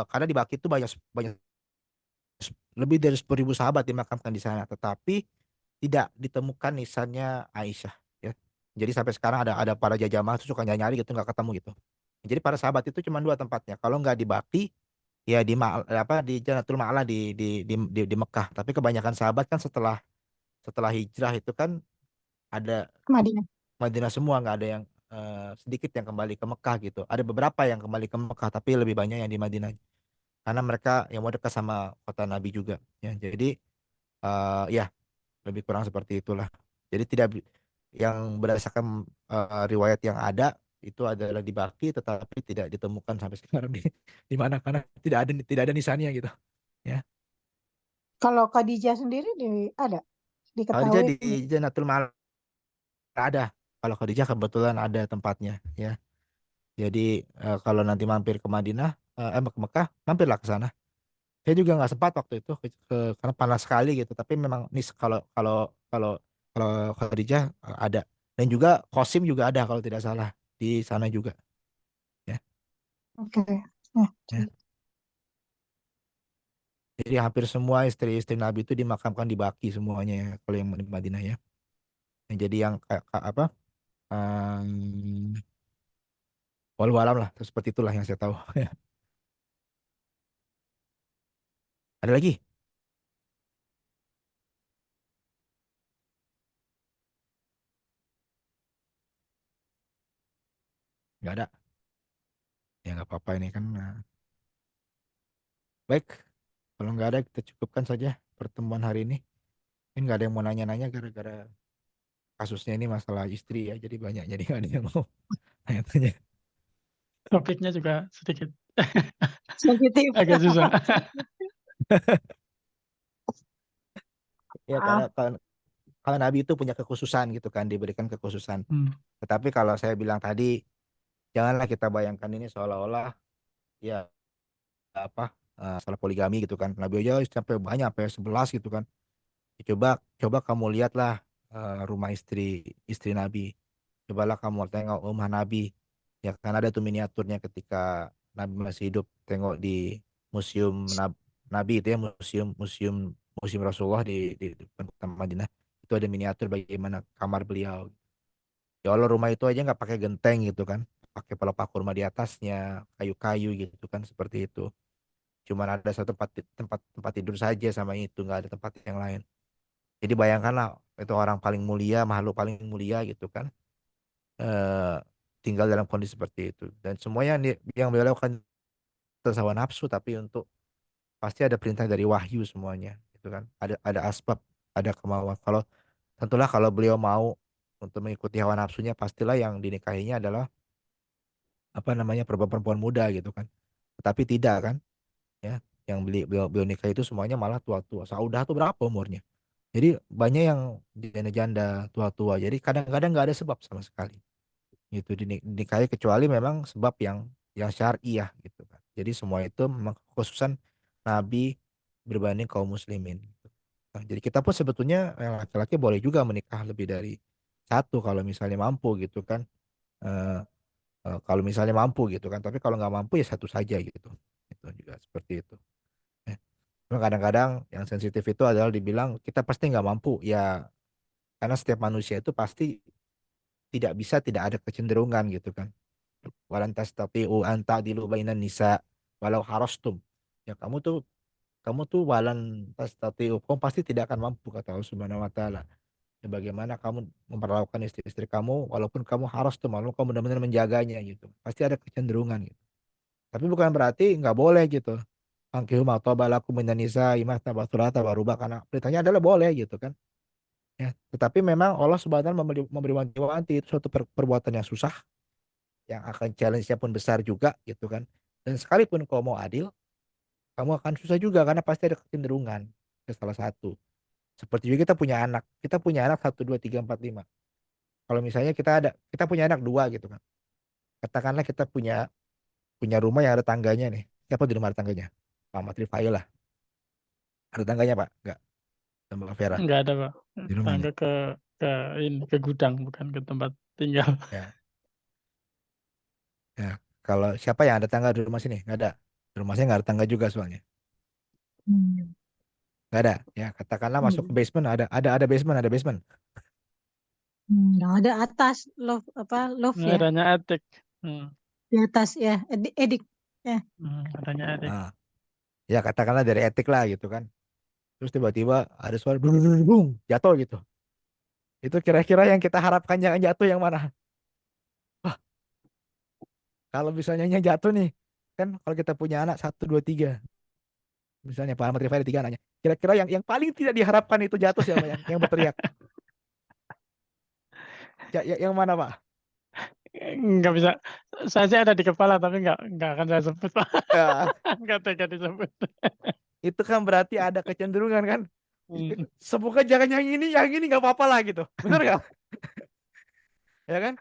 karena di Baki itu banyak banyak lebih dari 10.000 sahabat dimakamkan di sana, tetapi tidak ditemukan nisannya Aisyah. Ya. Jadi sampai sekarang ada para jamaah tuh suka nyari gitu nggak ketemu gitu. Jadi para sahabat itu cuma dua tempatnya. Kalau nggak di Baki, ya di Jannatul Ma'la di Mekah. Tapi kebanyakan sahabat kan setelah setelah hijrah itu kan ada Madinah. Madinah semua, nggak ada yang sedikit yang kembali ke Mekah gitu. Ada beberapa yang kembali ke Mekah, tapi lebih banyak yang di Madinah. Karena mereka yang mau dekat sama kota Nabi juga. Ya, jadi ya lebih kurang seperti itulah. Jadi tidak yang berdasarkan riwayat yang ada itu adalah di Baki, tetapi tidak ditemukan sampai sekarang di mana karena tidak ada nisannya gitu. Ya, Kalau Khadijah sendiri ada Khadijah diketahui di di Jannatul Ma'la ada. Kalau Khadijah kebetulan ada tempatnya. Ya, jadi kalau nanti mampir ke Madinah, ke Mekah, mampirlah ke sana. Saya juga nggak sempat waktu itu karena panas sekali gitu. Tapi memang nih kalau kalau Khadijah ada dan juga Qasim juga ada kalau tidak salah di sana juga. Ya, Oke. Nah, ya. Jadi hampir semua istri-istri Nabi itu dimakamkan di Baki semuanya ya, kalau yang di Madinah ya. Jadi yang kayak apa? Um, Walau alam lah, seperti itulah yang saya tahu. Ada lagi? Nggak ada. Ya nggak apa-apa ini kan. Baik, kalau nggak ada kita cukupkan saja pertemuan hari ini. Ini nggak ada yang mau nanya-nanya gara-gara kasusnya ini masalah istri ya. Jadi banyak jadi nggak ada yang mau tanya-tanya. Topiknya juga sedikit sensitif. agak susah. Ya karena Ah, kalau Nabi itu punya kekhususan gitu kan, diberikan kekhususan. Hmm. Tetapi kalau saya bilang tadi, janganlah kita bayangkan ini seolah-olah ya apa salah poligami gitu kan. Nabi aja sampai banyak sampai 11 gitu kan. Ya, coba coba kamu lihatlah rumah istri istri Nabi. Cobalah kamu tengok rumah Nabi. Ya kan ada tuh miniaturnya ketika Nabi masih hidup. Tengok di museum Nabi itu ya museum museum museum Rasulullah di depan kota Madinah. Itu ada miniatur bagaimana kamar beliau. Ya Allah rumah itu aja nggak pakai genteng gitu kan. Pakai pelepah kurma di atasnya, kayu-kayu gitu kan seperti itu. Cuman ada satu tempat tidur saja sama itu nggak ada tempat yang lain. Jadi bayangkanlah itu orang paling mulia, makhluk paling mulia gitu kan, eh, tinggal dalam kondisi seperti itu. Dan semuanya yang beliau lakukan atas hawa nafsu, tapi untuk pasti ada perintah dari wahyu semuanya, gitu kan. Ada asbab, ada kemauan. Tentulah kalau beliau mau untuk mengikuti hawa nafsunya, pastilah yang dinikahinya adalah apa namanya perempuan-perempuan muda gitu kan. Tetapi tidak kan, ya. Yang beliau nikah itu semuanya malah tua-tua. Saudah tuh berapa umurnya? Jadi banyak yang janda-janda tua-tua. Jadi kadang-kadang nggak ada sebab sama sekali. Gitu dinikahi kecuali memang sebab yang syar'iyah gitu kan. Jadi semua itu memang kekhususan Nabi berbanding kaum muslimin. Gitu. Nah, jadi kita pun sebetulnya yang laki-laki boleh juga menikah lebih dari satu kalau misalnya mampu gitu kan. Eh, kalau misalnya mampu gitu kan. Tapi kalau nggak mampu ya satu saja gitu. Itu juga seperti itu. Eh, Cuma kadang-kadang yang sensitif itu adalah dibilang kita pasti nggak mampu ya karena setiap manusia itu pasti tidak bisa tidak ada kecenderungan gitu kan walan tastati'u an ta'dilu bainan nisa walau harastum ya kamu tuh walan tastati'u kamu pasti tidak akan mampu kata Allah Subhanahu wa taala ya, bagaimana kamu memperlakukan istri-istri kamu walaupun kamu harastum walaupun kamu benar-benar menjaganya gitu pasti ada kecenderungan gitu tapi bukan berarti nggak boleh gitu Angkihu ma taba lakum minan nisa imatna basurata waruba karena beritanya adalah boleh gitu kan ya tetapi memang Allah Subhanahu wa taala memberi wanti-wanti itu suatu perbuatan yang susah yang akan challenge-nya pun besar juga gitu kan. Dan sekalipun kau mau adil, kamu akan susah juga karena pasti ada kecenderungan ke salah satu. Seperti juga kita punya anak satu dua tiga empat lima. Kalau misalnya kita punya anak dua gitu kan. Katakanlah kita punya punya rumah yang ada tangganya nih. Siapa di rumah ada tangganya? Pak Matri Fail lah. Ada tangganya Pak? Enggak. Mbak Vera Enggak ada, Pak. di rumahnya. Tetangga ke ini ke gudang bukan ke tempat tinggal. Ya, ya. Kalau siapa yang ada tangga di rumah sini? Nggak ada. Di rumah saya nggak ada tangga juga soalnya. Hmm. Nggak ada. Ya, katakanlah masuk ke Hmm. basement, ada basement, ada basement. Nggak ada atas love apa love ya Adanya etik. Hmm. di atas ya edik ya. Adanya etik. Ah, ya katakanlah dari etik lah gitu kan. Terus tiba-tiba ada suara dung, dung, dung, dung, jatuh gitu. Itu kira-kira yang kita harapkan jangan jatuh yang mana? Wah, kalau misalnya yang jatuh nih, kan kalau kita punya anak satu dua tiga, misalnya Pak Ahmad Rifai ada tiga anaknya. Kira-kira yang paling tidak diharapkan itu jatuh siapa yang berteriak? Yang mana Pak? Enggak bisa. Saya sih ada di kepala tapi enggak akan saya sebut, Pak. Ya, Enggak tega disebut. itu kan berarti ada kecenderungan kan. Hmm. Semoga jangan yang ini nggak apa-apa lah gitu. Bener nggak? Ya kan?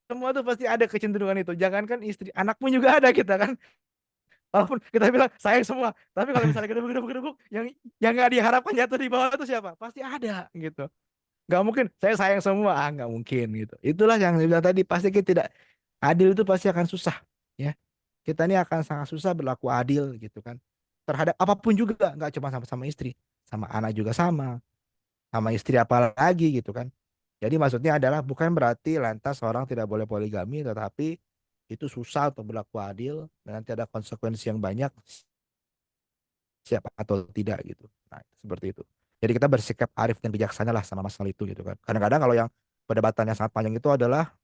Semua tuh pasti ada kecenderungan itu. Jangankan istri, anak pun juga ada kita kan. Walaupun kita bilang sayang semua, tapi kalau misalnya kita gedebuk yang nggak diharapkan jatuh di bawah itu siapa? Pasti ada gitu. Nggak mungkin saya sayang semua, nggak mungkin gitu. Itulah yang saya bilang tadi, pasti kita tidak adil, itu pasti akan susah ya. Kita ini akan sangat susah berlaku adil gitu kan. Terhadap apapun juga, nggak cuma sama istri, sama anak juga sama istri apalagi gitu kan. Jadi maksudnya adalah bukan berarti lantas orang tidak boleh poligami, tetapi itu susah untuk berlaku adil dan nanti ada konsekuensi yang banyak siapa atau tidak gitu. Nah, seperti itu. Jadi kita bersikap arif dan bijaksana lah sama masalah itu gitu kan. Kadang-kadang kalau yang perdebatan yang sangat panjang itu adalah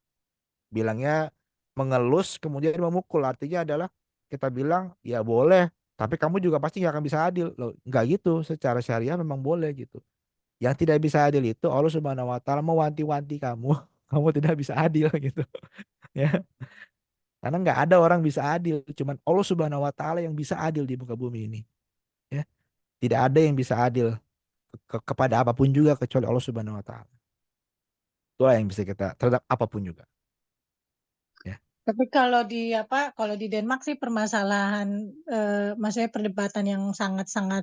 bilangnya mengelus kemudian memukul. Artinya adalah kita bilang ya boleh, tapi kamu juga pasti nggak akan bisa adil. Loh, nggak gitu. Secara syariah memang boleh gitu. Yang tidak bisa adil itu Allah Subhanahu wa taala mewanti-wanti kamu, kamu tidak bisa adil gitu. Ya. Karena nggak ada orang bisa adil, cuman Allah Subhanahu wa taala yang bisa adil di muka bumi ini. Ya. Tidak ada yang bisa adil kepada apapun juga kecuali Allah Subhanahu wa taala. Itulah yang bisa kita terhadap apapun juga. Ya. Tapi kalau di apa kalau di Denmark sih permasalahan maksudnya perdebatan yang sangat-sangat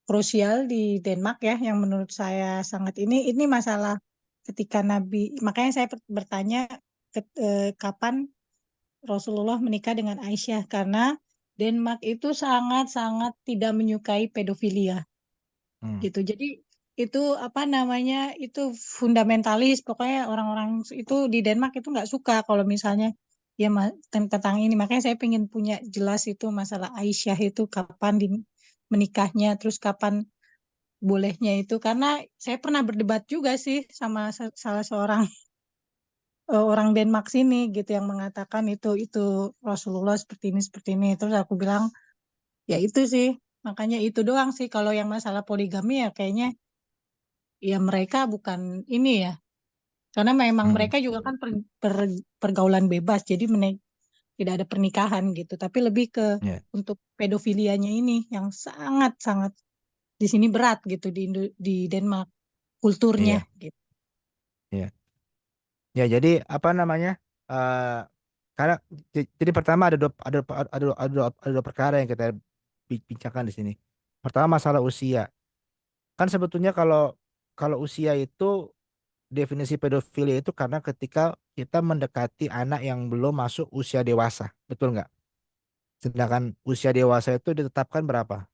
krusial di Denmark ya yang menurut saya sangat ini masalah ketika Nabi, makanya saya bertanya kapan Rasulullah menikah dengan Aisyah, karena Denmark itu sangat-sangat tidak menyukai pedofilia Hmm. gitu. Jadi itu apa namanya itu fundamentalis, pokoknya orang-orang itu di Denmark itu nggak suka kalau misalnya ya tentang ini. Makanya saya pengen punya jelas itu masalah Aisyah itu kapan menikahnya, terus kapan bolehnya itu, karena saya pernah berdebat juga sih sama salah seorang orang Denmark sini gitu yang mengatakan itu Rasulullah seperti ini terus aku bilang ya itu sih, makanya itu doang sih kalau yang masalah poligami ya kayaknya ya mereka bukan ini ya, karena memang Hmm. mereka juga kan pergaulan bebas jadi tidak ada pernikahan gitu, tapi lebih ke Ya. untuk pedofilianya ini yang sangat-sangat di sini berat gitu di Denmark kulturnya Iya. gitu. Iya. Ya, jadi apa namanya? eh karena jadi pertama ada dua perkara yang kita bincangkan di sini. Pertama masalah usia. Kan sebetulnya kalau kalau usia itu definisi pedofilia itu karena ketika kita mendekati anak yang belum masuk usia dewasa, betul nggak? Sedangkan usia dewasa itu ditetapkan berapa?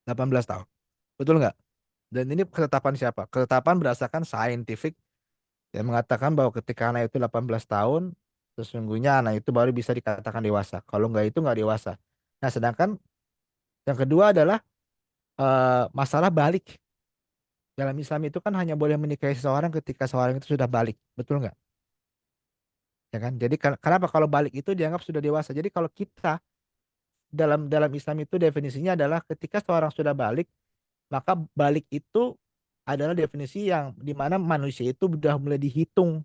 18 tahun. Betul nggak? Dan ini ketetapan siapa? Ketetapan berdasarkan scientific yang mengatakan bahwa ketika anak itu 18 tahun, sesungguhnya anak itu baru bisa dikatakan dewasa. Kalau nggak itu nggak dewasa. Nah, sedangkan yang kedua adalah masalah balik. Dalam Islam itu kan hanya boleh menikahi seseorang ketika seseorang itu sudah balik. Betul nggak? Ya kan? Jadi kenapa kalau balik itu dianggap sudah dewasa? Jadi kalau kita dalam dalam Islam itu definisinya adalah ketika seorang sudah balik, maka balik itu adalah definisi yang dimana manusia itu sudah mulai dihitung,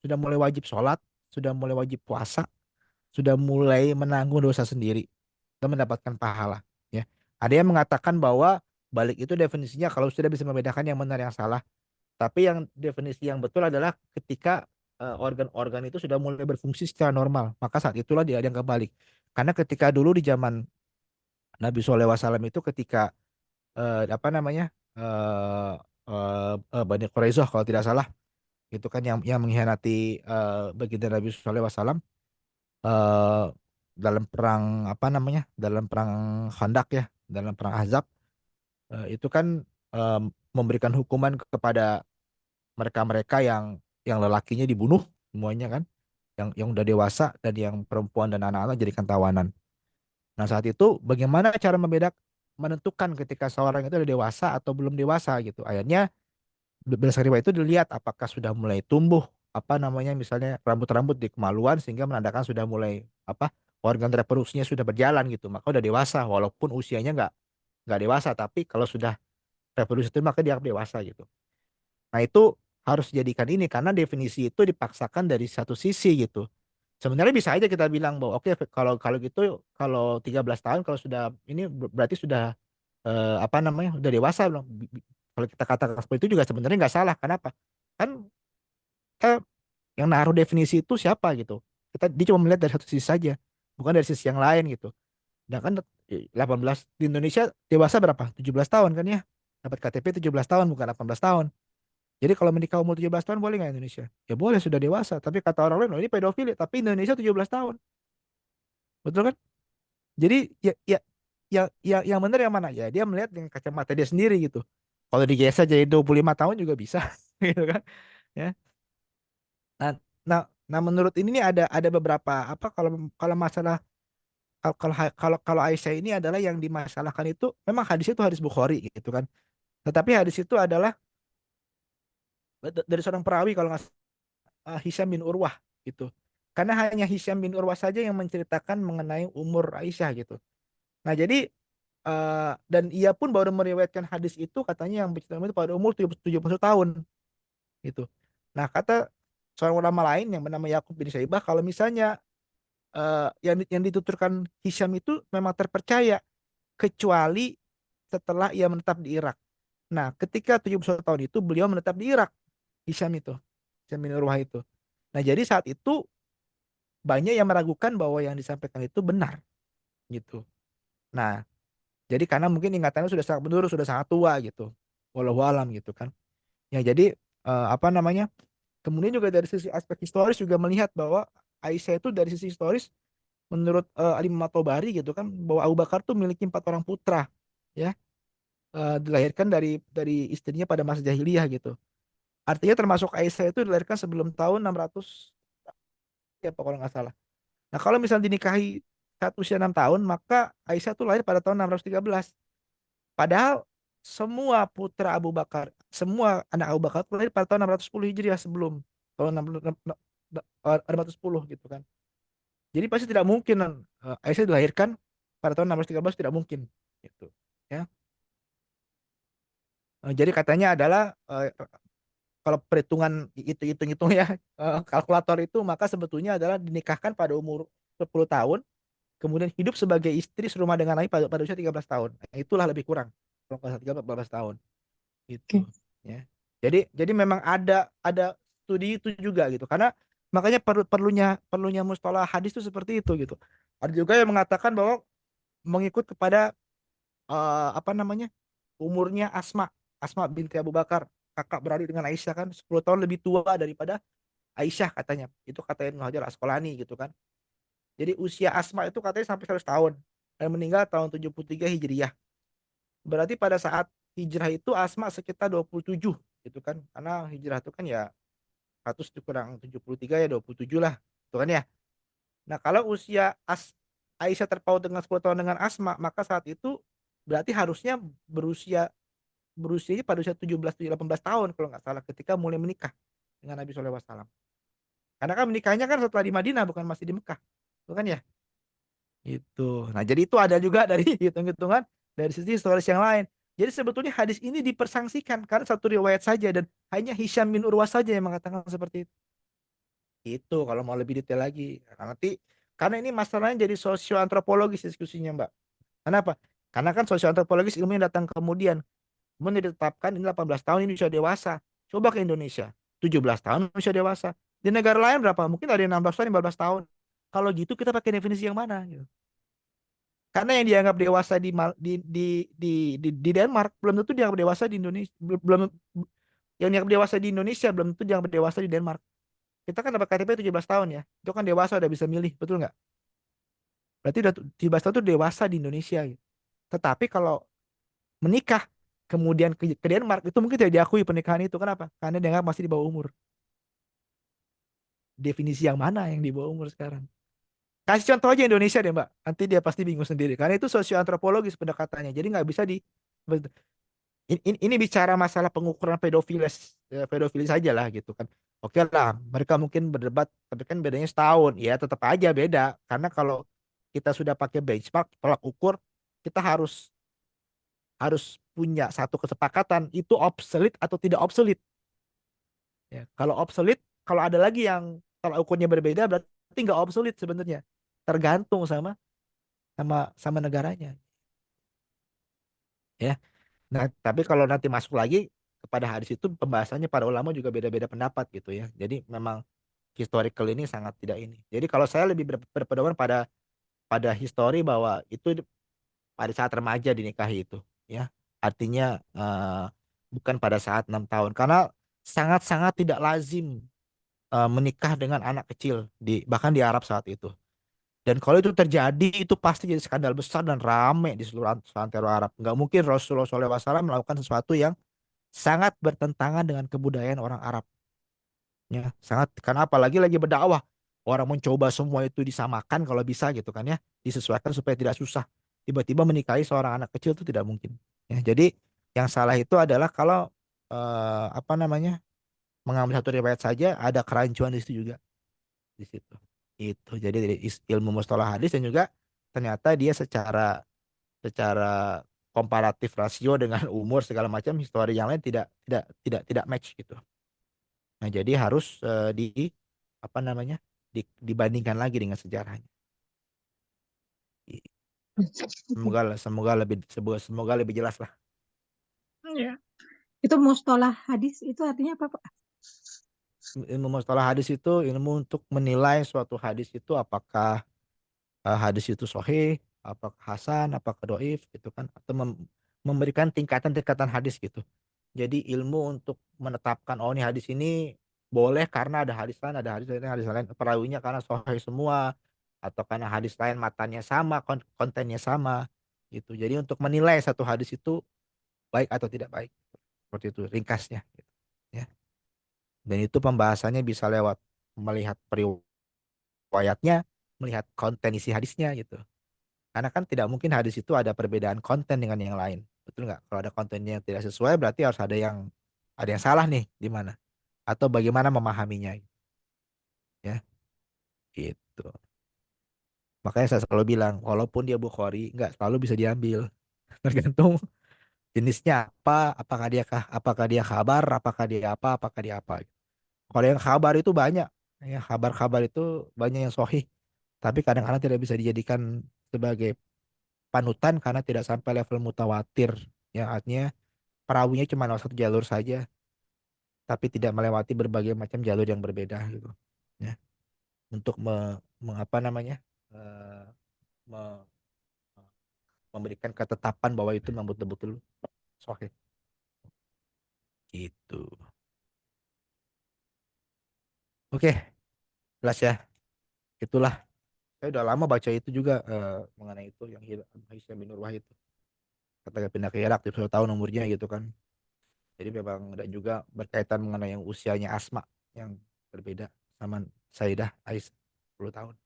sudah mulai wajib sholat, sudah mulai wajib puasa, sudah mulai menanggung dosa sendiri dan mendapatkan pahala. Ya, ada yang mengatakan bahwa balik itu definisinya kalau sudah bisa membedakan yang benar yang salah. Tapi yang definisi yang betul adalah ketika organ-organ itu sudah mulai berfungsi secara normal, maka saat itulah dia yang kebalik. Karena ketika dulu di zaman Nabi SAW itu ketika apa namanya Bani Quraisyah kalau tidak salah, itu kan yang mengkhianati baginda Nabi Sallallahu Alaihi Wasallam eh, dalam perang apa namanya dalam perang Khandaq ya, dalam perang Ahzab. Itu kan eh, memberikan hukuman kepada mereka-mereka yang lelakinya dibunuh semuanya kan, yang udah dewasa, dan yang perempuan dan anak-anak jadikan tawanan. Nah, saat itu bagaimana cara menentukan ketika seorang itu udah dewasa atau belum dewasa gitu. Akhirnya berdasarkan riwayat itu dilihat apakah sudah mulai tumbuh apa namanya misalnya rambut-rambut di kemaluan sehingga menandakan sudah mulai apa organ reproduksinya sudah berjalan gitu, maka udah dewasa walaupun usianya nggak dewasa, tapi kalau sudah reproduksi itu maka dia dewasa gitu. Nah, itu harus dijadikan ini karena definisi itu dipaksakan dari satu sisi gitu. Sebenarnya bisa aja kita bilang bahwa oke, kalau kalau gitu, kalau 13 tahun kalau sudah ini berarti sudah apa namanya udah dewasa belum. Kalau kita katakan seperti itu juga sebenarnya nggak salah. Kenapa? Kan eh, yang naruh definisi itu siapa gitu. Dia cuma melihat dari satu sisi saja, bukan dari sisi yang lain gitu. Nah kan 18 di Indonesia dewasa berapa? 17 tahun kan ya. Dapat KTP 17 tahun bukan 18 tahun. Jadi kalau menikah umur 17 tahun boleh nggak Indonesia? Ya boleh, sudah dewasa. Tapi kata orang lain, oh ini pedofili. Tapi Indonesia 17 tahun. Betul kan? Jadi yang benar yang mana? Ya dia melihat dengan kacamata dia sendiri gitu. Kalau digeser jadi 25 tahun juga bisa. Gitu kan. Ya. Nah, nah, nah, menurut ini nih ada beberapa apa kalau kalau masalah kalau Aisyah ini adalah yang dimasalahkan itu memang hadis itu hadis Bukhari gitu kan. Tetapi hadis itu adalah dari seorang perawi kalau nggak Hisham bin Urwah gitu. Karena hanya Hisham bin Urwah saja yang menceritakan mengenai umur Aisyah gitu. Nah, jadi dan ia pun baru meriwayatkan hadis itu katanya yang bercerita itu pada umur 70 tahun gitu. Nah, kata seorang ulama lain yang bernama Yakub bin Syaibah, kalau misalnya yang dituturkan Hisham itu memang terpercaya kecuali setelah ia menetap di Irak. Nah, ketika 71 tahun itu beliau menetap di Irak, Hisham itu, Hisham bin Urwah itu. Nah, jadi saat itu banyak yang meragukan bahwa yang disampaikan itu benar gitu. Nah, jadi karena mungkin ingatannya sudah sangat menurun, sudah sangat tua gitu. Walau alam gitu kan. Ya, jadi apa namanya? Kemudian juga dari sisi aspek historis juga melihat bahwa Aisyah itu dari sisi historis menurut Al-Imam At-Tabari gitu kan bahwa Abu Bakar tuh memiliki 4 orang putra ya, dilahirkan dari istrinya pada masa jahiliyah gitu. Artinya termasuk Aisyah itu dilahirkan sebelum tahun 600 ya kalau nggak salah. Nah, kalau misalnya dinikahi saat usia 6 tahun, maka Aisyah itu lahir pada tahun 613. Padahal semua putra Abu Bakar, semua anak Abu Bakar itu lahir pada tahun 610 Hijriah, sebelum tahun 610 gitu kan. Jadi pasti tidak mungkin Aisyah dilahirkan pada tahun 613, tidak mungkin gitu. Ya. Jadi katanya adalah kalau perhitungan itu hitung-hitung ya kalkulator itu, maka sebetulnya adalah dinikahkan pada umur 10 tahun, kemudian hidup sebagai istri serumah dengan Nabi pada usia 13 tahun. Nah, itulah lebih kurang. Kalau nggak salah 13 14 tahun gitu Oke. ya. Jadi memang ada studi itu juga gitu. Karena makanya perlunya mustalah hadis itu seperti itu gitu. Ada juga yang mengatakan bahwa mengikut kepada apa namanya? Umurnya Asma, Asma binti Abu Bakar, kakak beradik dengan Aisyah kan 10 tahun lebih tua daripada Aisyah katanya. Itu kata Ibnu Hajar Asqalani gitu kan. Jadi usia Asma itu katanya sampai 100 tahun dan meninggal tahun 73 Hijriah. Berarti pada saat hijrah itu Asma sekitar 27 gitu kan. Karena hijrah itu kan ya 100 dikurang 73 ya 27 lah. Itu kan ya. Nah, kalau usia Aisyah terpaut dengan 10 tahun dengan Asma, maka saat itu berarti harusnya berusianya pada usia 17 18 tahun kalau nggak salah ketika mulai menikah dengan Nabi Shallallahu Alaihi Wasallam. Karena kan menikahnya kan setelah di Madinah, bukan masih di Mekah. Itu kan ya? Itu. Nah, jadi itu ada juga dari hitung-hitungan dari sisi historis yang lain. Jadi sebetulnya hadis ini dipersangsikan karena satu riwayat saja dan hanya Hisham bin Urwah saja yang mengatakan seperti itu. Itu kalau mau lebih detail lagi. Nah, nanti karena ini masalahnya jadi sosioantropologis diskusinya, Mbak. Kenapa? Karena kan sosioantropologis ilmunya datang kemudian. Kemudian ditetapkan ini 18 tahun ini sudah dewasa. Coba ke Indonesia, 17 tahun sudah dewasa. Di negara lain berapa? Mungkin ada yang 16 tahun, 15 tahun. Kalau gitu kita pakai definisi yang mana gitu. Karena yang dianggap dewasa di Denmark belum tentu dianggap dewasa di Indonesia. Belum yang dianggap dewasa di Indonesia belum tentu dianggap dewasa di Denmark. Kita kan dapat KTP 17 tahun ya. Itu kan dewasa udah bisa milih, betul nggak? Berarti udah 17 tahun itu dewasa di Indonesia gitu. Tetapi kalau menikah kemudian ke Denmark itu mungkin tidak diakui pernikahan itu. Kenapa? Karena dianggap masih di bawah umur. Definisi yang mana yang di bawah umur sekarang? Kasih contoh aja Indonesia deh Mbak. Nanti dia pasti bingung sendiri. Karena itu sosioantropologis pendekatannya. Jadi nggak bisa ini bicara masalah pengukuran pedofilis, pedofilis saja lah gitu kan. Oke lah, mereka mungkin berdebat, tapi kan bedanya setahun. Ya tetap aja beda. Karena kalau kita sudah pakai benchmark, tolak ukur, kita harus harus punya satu kesepakatan itu obsolete atau tidak obsolete. Ya, kalau obsolete, kalau ada lagi yang tolak ukurnya berbeda, berarti nggak obsolete sebenarnya. Tergantung sama sama negaranya. Ya. Nah, tapi kalau nanti masuk lagi kepada hadis itu pembahasannya para ulama juga beda-beda pendapat gitu ya. Jadi memang historical ini sangat tidak ini. Jadi kalau saya lebih berpedoman pada pada histori bahwa itu pada saat remaja dinikahi itu ya. Artinya bukan pada saat 6 tahun karena sangat-sangat tidak lazim menikah dengan anak kecil di bahkan di Arab saat itu. Dan kalau itu terjadi, itu pasti jadi skandal besar dan rame di seluruh antero Arab. Nggak mungkin Rasulullah SAW melakukan sesuatu yang sangat bertentangan dengan kebudayaan orang Arab. Ya, sangat. Karena apalagi lagi berdakwah. Orang mencoba semua itu disamakan kalau bisa gitu kan ya. Disesuaikan supaya tidak susah. Tiba-tiba menikahi seorang anak kecil itu tidak mungkin. Ya, jadi yang salah itu adalah kalau apa namanya mengambil satu riwayat saja ada kerancuan di situ juga di situ. Itu jadi dari ilmu mustalah hadis dan juga ternyata dia secara secara komparatif rasio dengan umur segala macam histori yang lain tidak match gitu. Nah, jadi harus apa namanya? Dibandingkan lagi dengan sejarahnya. Semoga semoga lebih jelas lah. Ya. Itu mustalah hadis itu artinya apa, Pak? Ilmu mustalah hadis itu ilmu untuk menilai suatu hadis itu apakah hadis itu sahih, apakah hasan, apakah doif gitu kan atau memberikan tingkatan-tingkatan hadis gitu. Jadi ilmu untuk menetapkan oh ini hadis ini boleh karena ada hadis lain, hadis lain perawinya karena sahih semua atau karena hadis lain matanya sama, kontennya sama gitu. Jadi untuk menilai satu hadis itu baik atau tidak baik. Seperti itu ringkasnya gitu. Ya. Dan itu pembahasannya bisa lewat melihat periwayatnya, melihat konten isi hadisnya gitu. Karena kan tidak mungkin hadis itu ada perbedaan konten dengan yang lain. Betul nggak? Kalau ada kontennya yang tidak sesuai berarti harus ada yang salah nih di mana? Atau bagaimana memahaminya ya gitu. Makanya saya selalu bilang walaupun dia Bukhari nggak selalu bisa diambil. Tergantung jenisnya apa, apakah dia kabar, apakah dia apa. Kalau yang kabar itu banyak, ya kabar-kabar itu banyak yang sahih, tapi kadang-kadang tidak bisa dijadikan sebagai panutan karena tidak sampai level mutawatir. Ya artinya perawinya cuma lewat satu jalur saja, tapi tidak melewati berbagai macam jalur yang berbeda gitu. Ya, untuk apa namanya? eh, me- memberikan ketetapan bahwa itu memang betul-betul sahih. Gitu. Oke, jelas ya. Itulah. Saya udah lama baca itu juga mengenai itu yang Hisham bin Urwah itu. Kata pindah ke Irak, 10 tahun umurnya gitu kan. Jadi memang dan juga berkaitan mengenai yang usianya Asma yang berbeda sama Sayyidah Aisyah 10 tahun.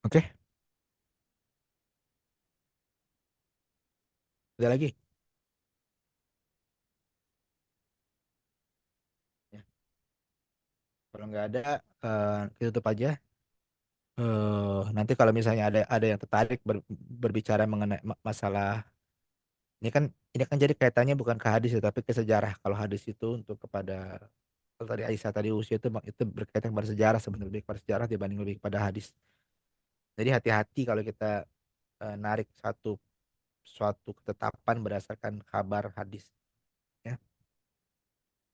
Oke, ada lagi? Ya. Kalau nggak ada, kita tutup aja. Nanti kalau misalnya ada yang tertarik berbicara mengenai masalah ini kan jadi kaitannya bukan ke hadis ya, tapi ke sejarah. Kalau hadis itu untuk kepada kalau tadi Aisyah tadi usia itu berkaitan kepada sejarah sebenarnya lebih kepada sejarah dibanding lebih kepada hadis. Jadi hati-hati kalau kita narik suatu ketetapan berdasarkan kabar hadis ya.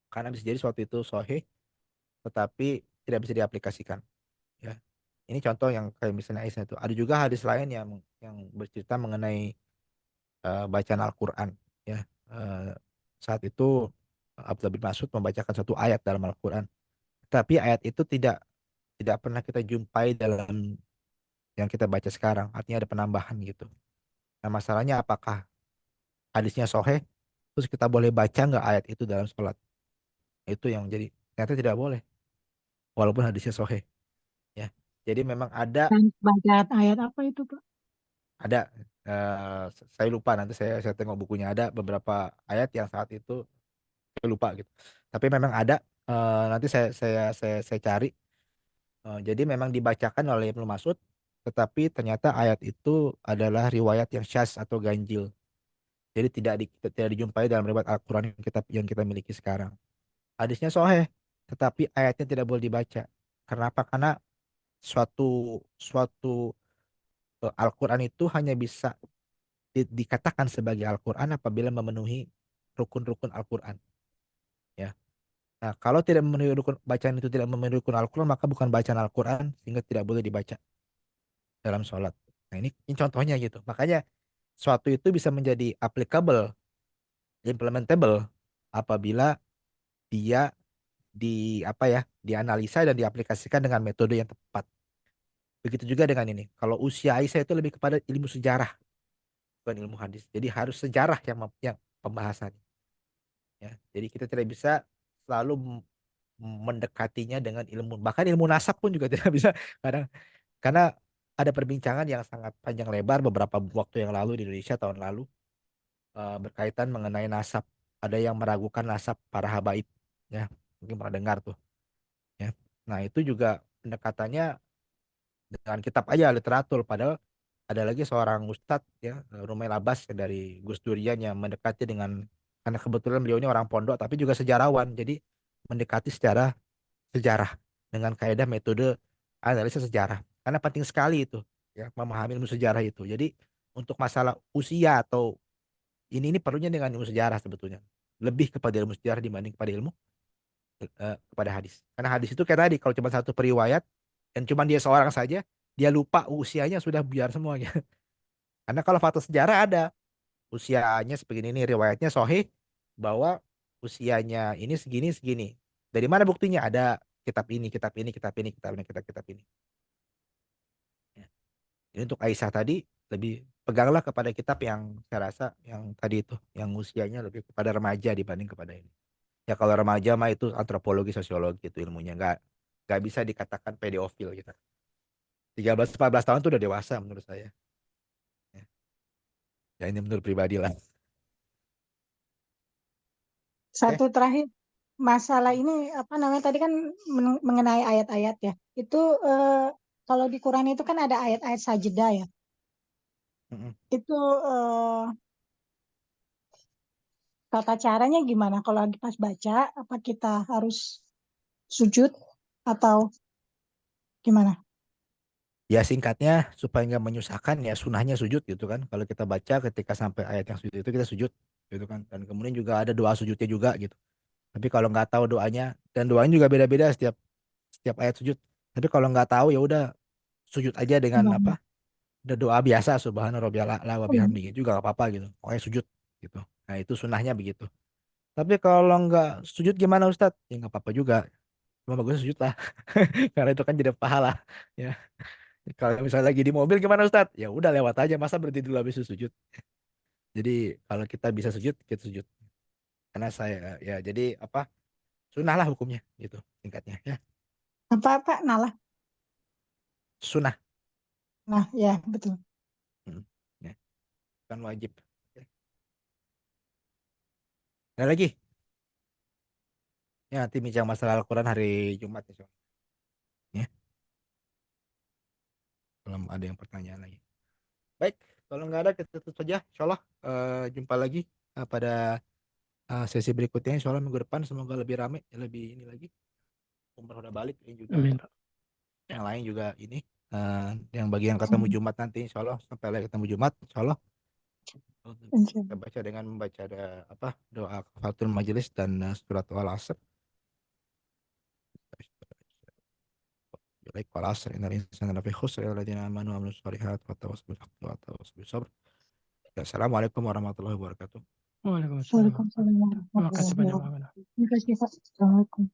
Karena bisa jadi suatu itu sahih tetapi tidak bisa diaplikasikan ya. Ini contoh yang kayak misalnya Aisyah itu. Ada juga hadis lain yang bercerita mengenai bacaan Al-Quran. Ya, Eh, saat itu Abdullah bin Mas'ud membacakan satu ayat dalam Al-Quran. Tapi ayat itu tidak tidak pernah kita jumpai dalam yang kita baca sekarang. Artinya ada penambahan gitu. Nah, masalahnya apakah hadisnya sahih? Terus kita boleh baca nggak ayat itu dalam sholat? Itu yang jadi ternyata tidak boleh. Walaupun hadisnya sahih. Ya, jadi memang Dan bacaan ayat apa itu, Pak? ada saya lupa nanti saya tengok bukunya ada beberapa ayat yang saat itu saya lupa gitu. Tapi memang ada nanti saya cari. Jadi memang dibacakan oleh Ibnu Mas'ud, tetapi ternyata ayat itu adalah riwayat yang syaz atau ganjil. Jadi tidak dijumpai dalam riwayat Al-Quran yang kita miliki sekarang. Hadisnya sahih, tetapi ayatnya tidak boleh dibaca. Kenapa? Karena suatu suatu Al-Quran itu hanya bisa dikatakan sebagai Al-Quran apabila memenuhi rukun-rukun Al-Quran. Ya. Nah, kalau tidak memenuhi rukun bacaan itu tidak memenuhi rukun Al-Quran, maka bukan bacaan Al-Quran sehingga tidak boleh dibaca dalam sholat. Nah, ini contohnya gitu. Makanya suatu itu bisa menjadi applicable, implementable apabila dia di apa ya, dianalisa dan diaplikasikan dengan metode yang tepat. Begitu juga dengan ini. Kalau usia Aisyah itu lebih kepada ilmu sejarah, bukan ilmu hadis. Jadi harus sejarah yang pembahasannya. Ya. Jadi kita tidak bisa selalu mendekatinya dengan ilmu, bahkan ilmu nasab pun juga tidak bisa kadang, karena ada perbincangan yang sangat panjang lebar beberapa waktu yang lalu di Indonesia tahun lalu berkaitan mengenai nasab. Ada yang meragukan nasab para habaib, ya mungkin pernah dengar tuh, ya. Nah itu juga pendekatannya dengan kitab aja literatur, padahal ada lagi seorang ustadz ya Rumail Abbas dari Gus Durian yang mendekati dengan, karena kebetulan beliau ini orang pondok tapi juga sejarawan, jadi mendekati secara sejarah dengan kaidah metode analisis sejarah, karena penting sekali itu ya memahami ilmu sejarah itu. Jadi untuk masalah usia atau ini perlunya dengan ilmu sejarah sebetulnya, lebih kepada ilmu sejarah dibanding kepada ilmu kepada hadis, karena hadis itu kayak tadi kalau cuma satu periwayat dan cuma dia seorang saja, dia lupa usianya sudah biar semuanya. Karena kalau fakta sejarah ada usianya sebegini, ini riwayatnya sahih bahwa usianya ini segini segini. Dari mana buktinya? Ada kitab ini, kitab ini, kitab ini, kitab ini, kitab ini. Ya. Jadi untuk Aisyah tadi lebih peganglah kepada kitab yang saya rasa yang tadi itu, yang usianya lebih kepada remaja dibanding kepada ini. Ya kalau remaja mah itu antropologi, sosiologi itu ilmunya nggak bisa dikatakan pedofil gitu. 13-14 tahun itu udah dewasa menurut saya. Ya, ya ini menurut pribadi lah. Oke. Satu terakhir, masalah ini apa namanya tadi kan mengenai ayat-ayat ya. Itu kalau di Quran itu kan ada ayat-ayat sajadah ya. Mm-mm. Itu tata caranya gimana? Kalau lagi pas baca, apa kita harus sujud atau gimana? Ya singkatnya supaya nggak menyusahkan ya sunahnya sujud gitu kan. Kalau kita baca ketika sampai ayat yang sujud itu kita sujud gitu kan. Dan kemudian juga ada doa sujudnya juga gitu. Tapi kalau nggak tahu doanya, dan doanya juga beda-beda setiap setiap ayat sujud. Tapi kalau nggak tahu ya udah sujud aja dengan Gimana? apa? Udah doa biasa subhana rabbiyal a'la wa Hmm. bihamdihi juga nggak apa-apa gitu. Pokoknya sujud gitu. Nah itu sunahnya begitu. Tapi kalau nggak sujud gimana Ustadz? Ya nggak apa-apa juga. Cuma bagus sujud lah. Karena itu kan jadi pahala. Ya. Kalau misalnya lagi di mobil gimana Ustadz? Ya udah lewat aja. Masa berhenti dulu habis itu sujud. Jadi kalau kita bisa sujud, kita sujud. Karena saya ya jadi apa? Sunnah lah hukumnya gitu singkatnya ya. Apa-apa? Nalah. Sunnah. Nah, ya betul. Hmm. Ya, kan wajib. Oke. Ada lagi? Ya nanti bincang masalah Al-Quran hari Jumat ya. Ya, belum ada yang pertanyaan lagi. Baik, kalau nggak ada kita tutup saja. Insya Allah jumpa lagi pada sesi berikutnya. Insya Allah minggu depan semoga lebih ramai, lebih ini lagi. Umroh udah balik, ini juga Amin, Pak. yang lain juga ini. Yang bagi yang ketemu Hmm. Jumat nanti, Insya Allah sampai lagi ketemu Jumat, Insya Allah Insya kita baca dengan membaca ada apa doa Fatul Majelis dan surat Al-Asr. baik, wal 'asri innal insana lafi khusr illa alladziina aamanu wa 'amilus shalihaati wa tawassaw bil haqqi wa tawassaw bis sabr. Ya, assalamualaikum warahmatullahi wabarakatuh. Waalaikumsalam. Waalaikumsalam Terima kasih warahmatullahi banyak, Pak. wabarakatuh. Terima kasih, Pak. Assalamualaikum.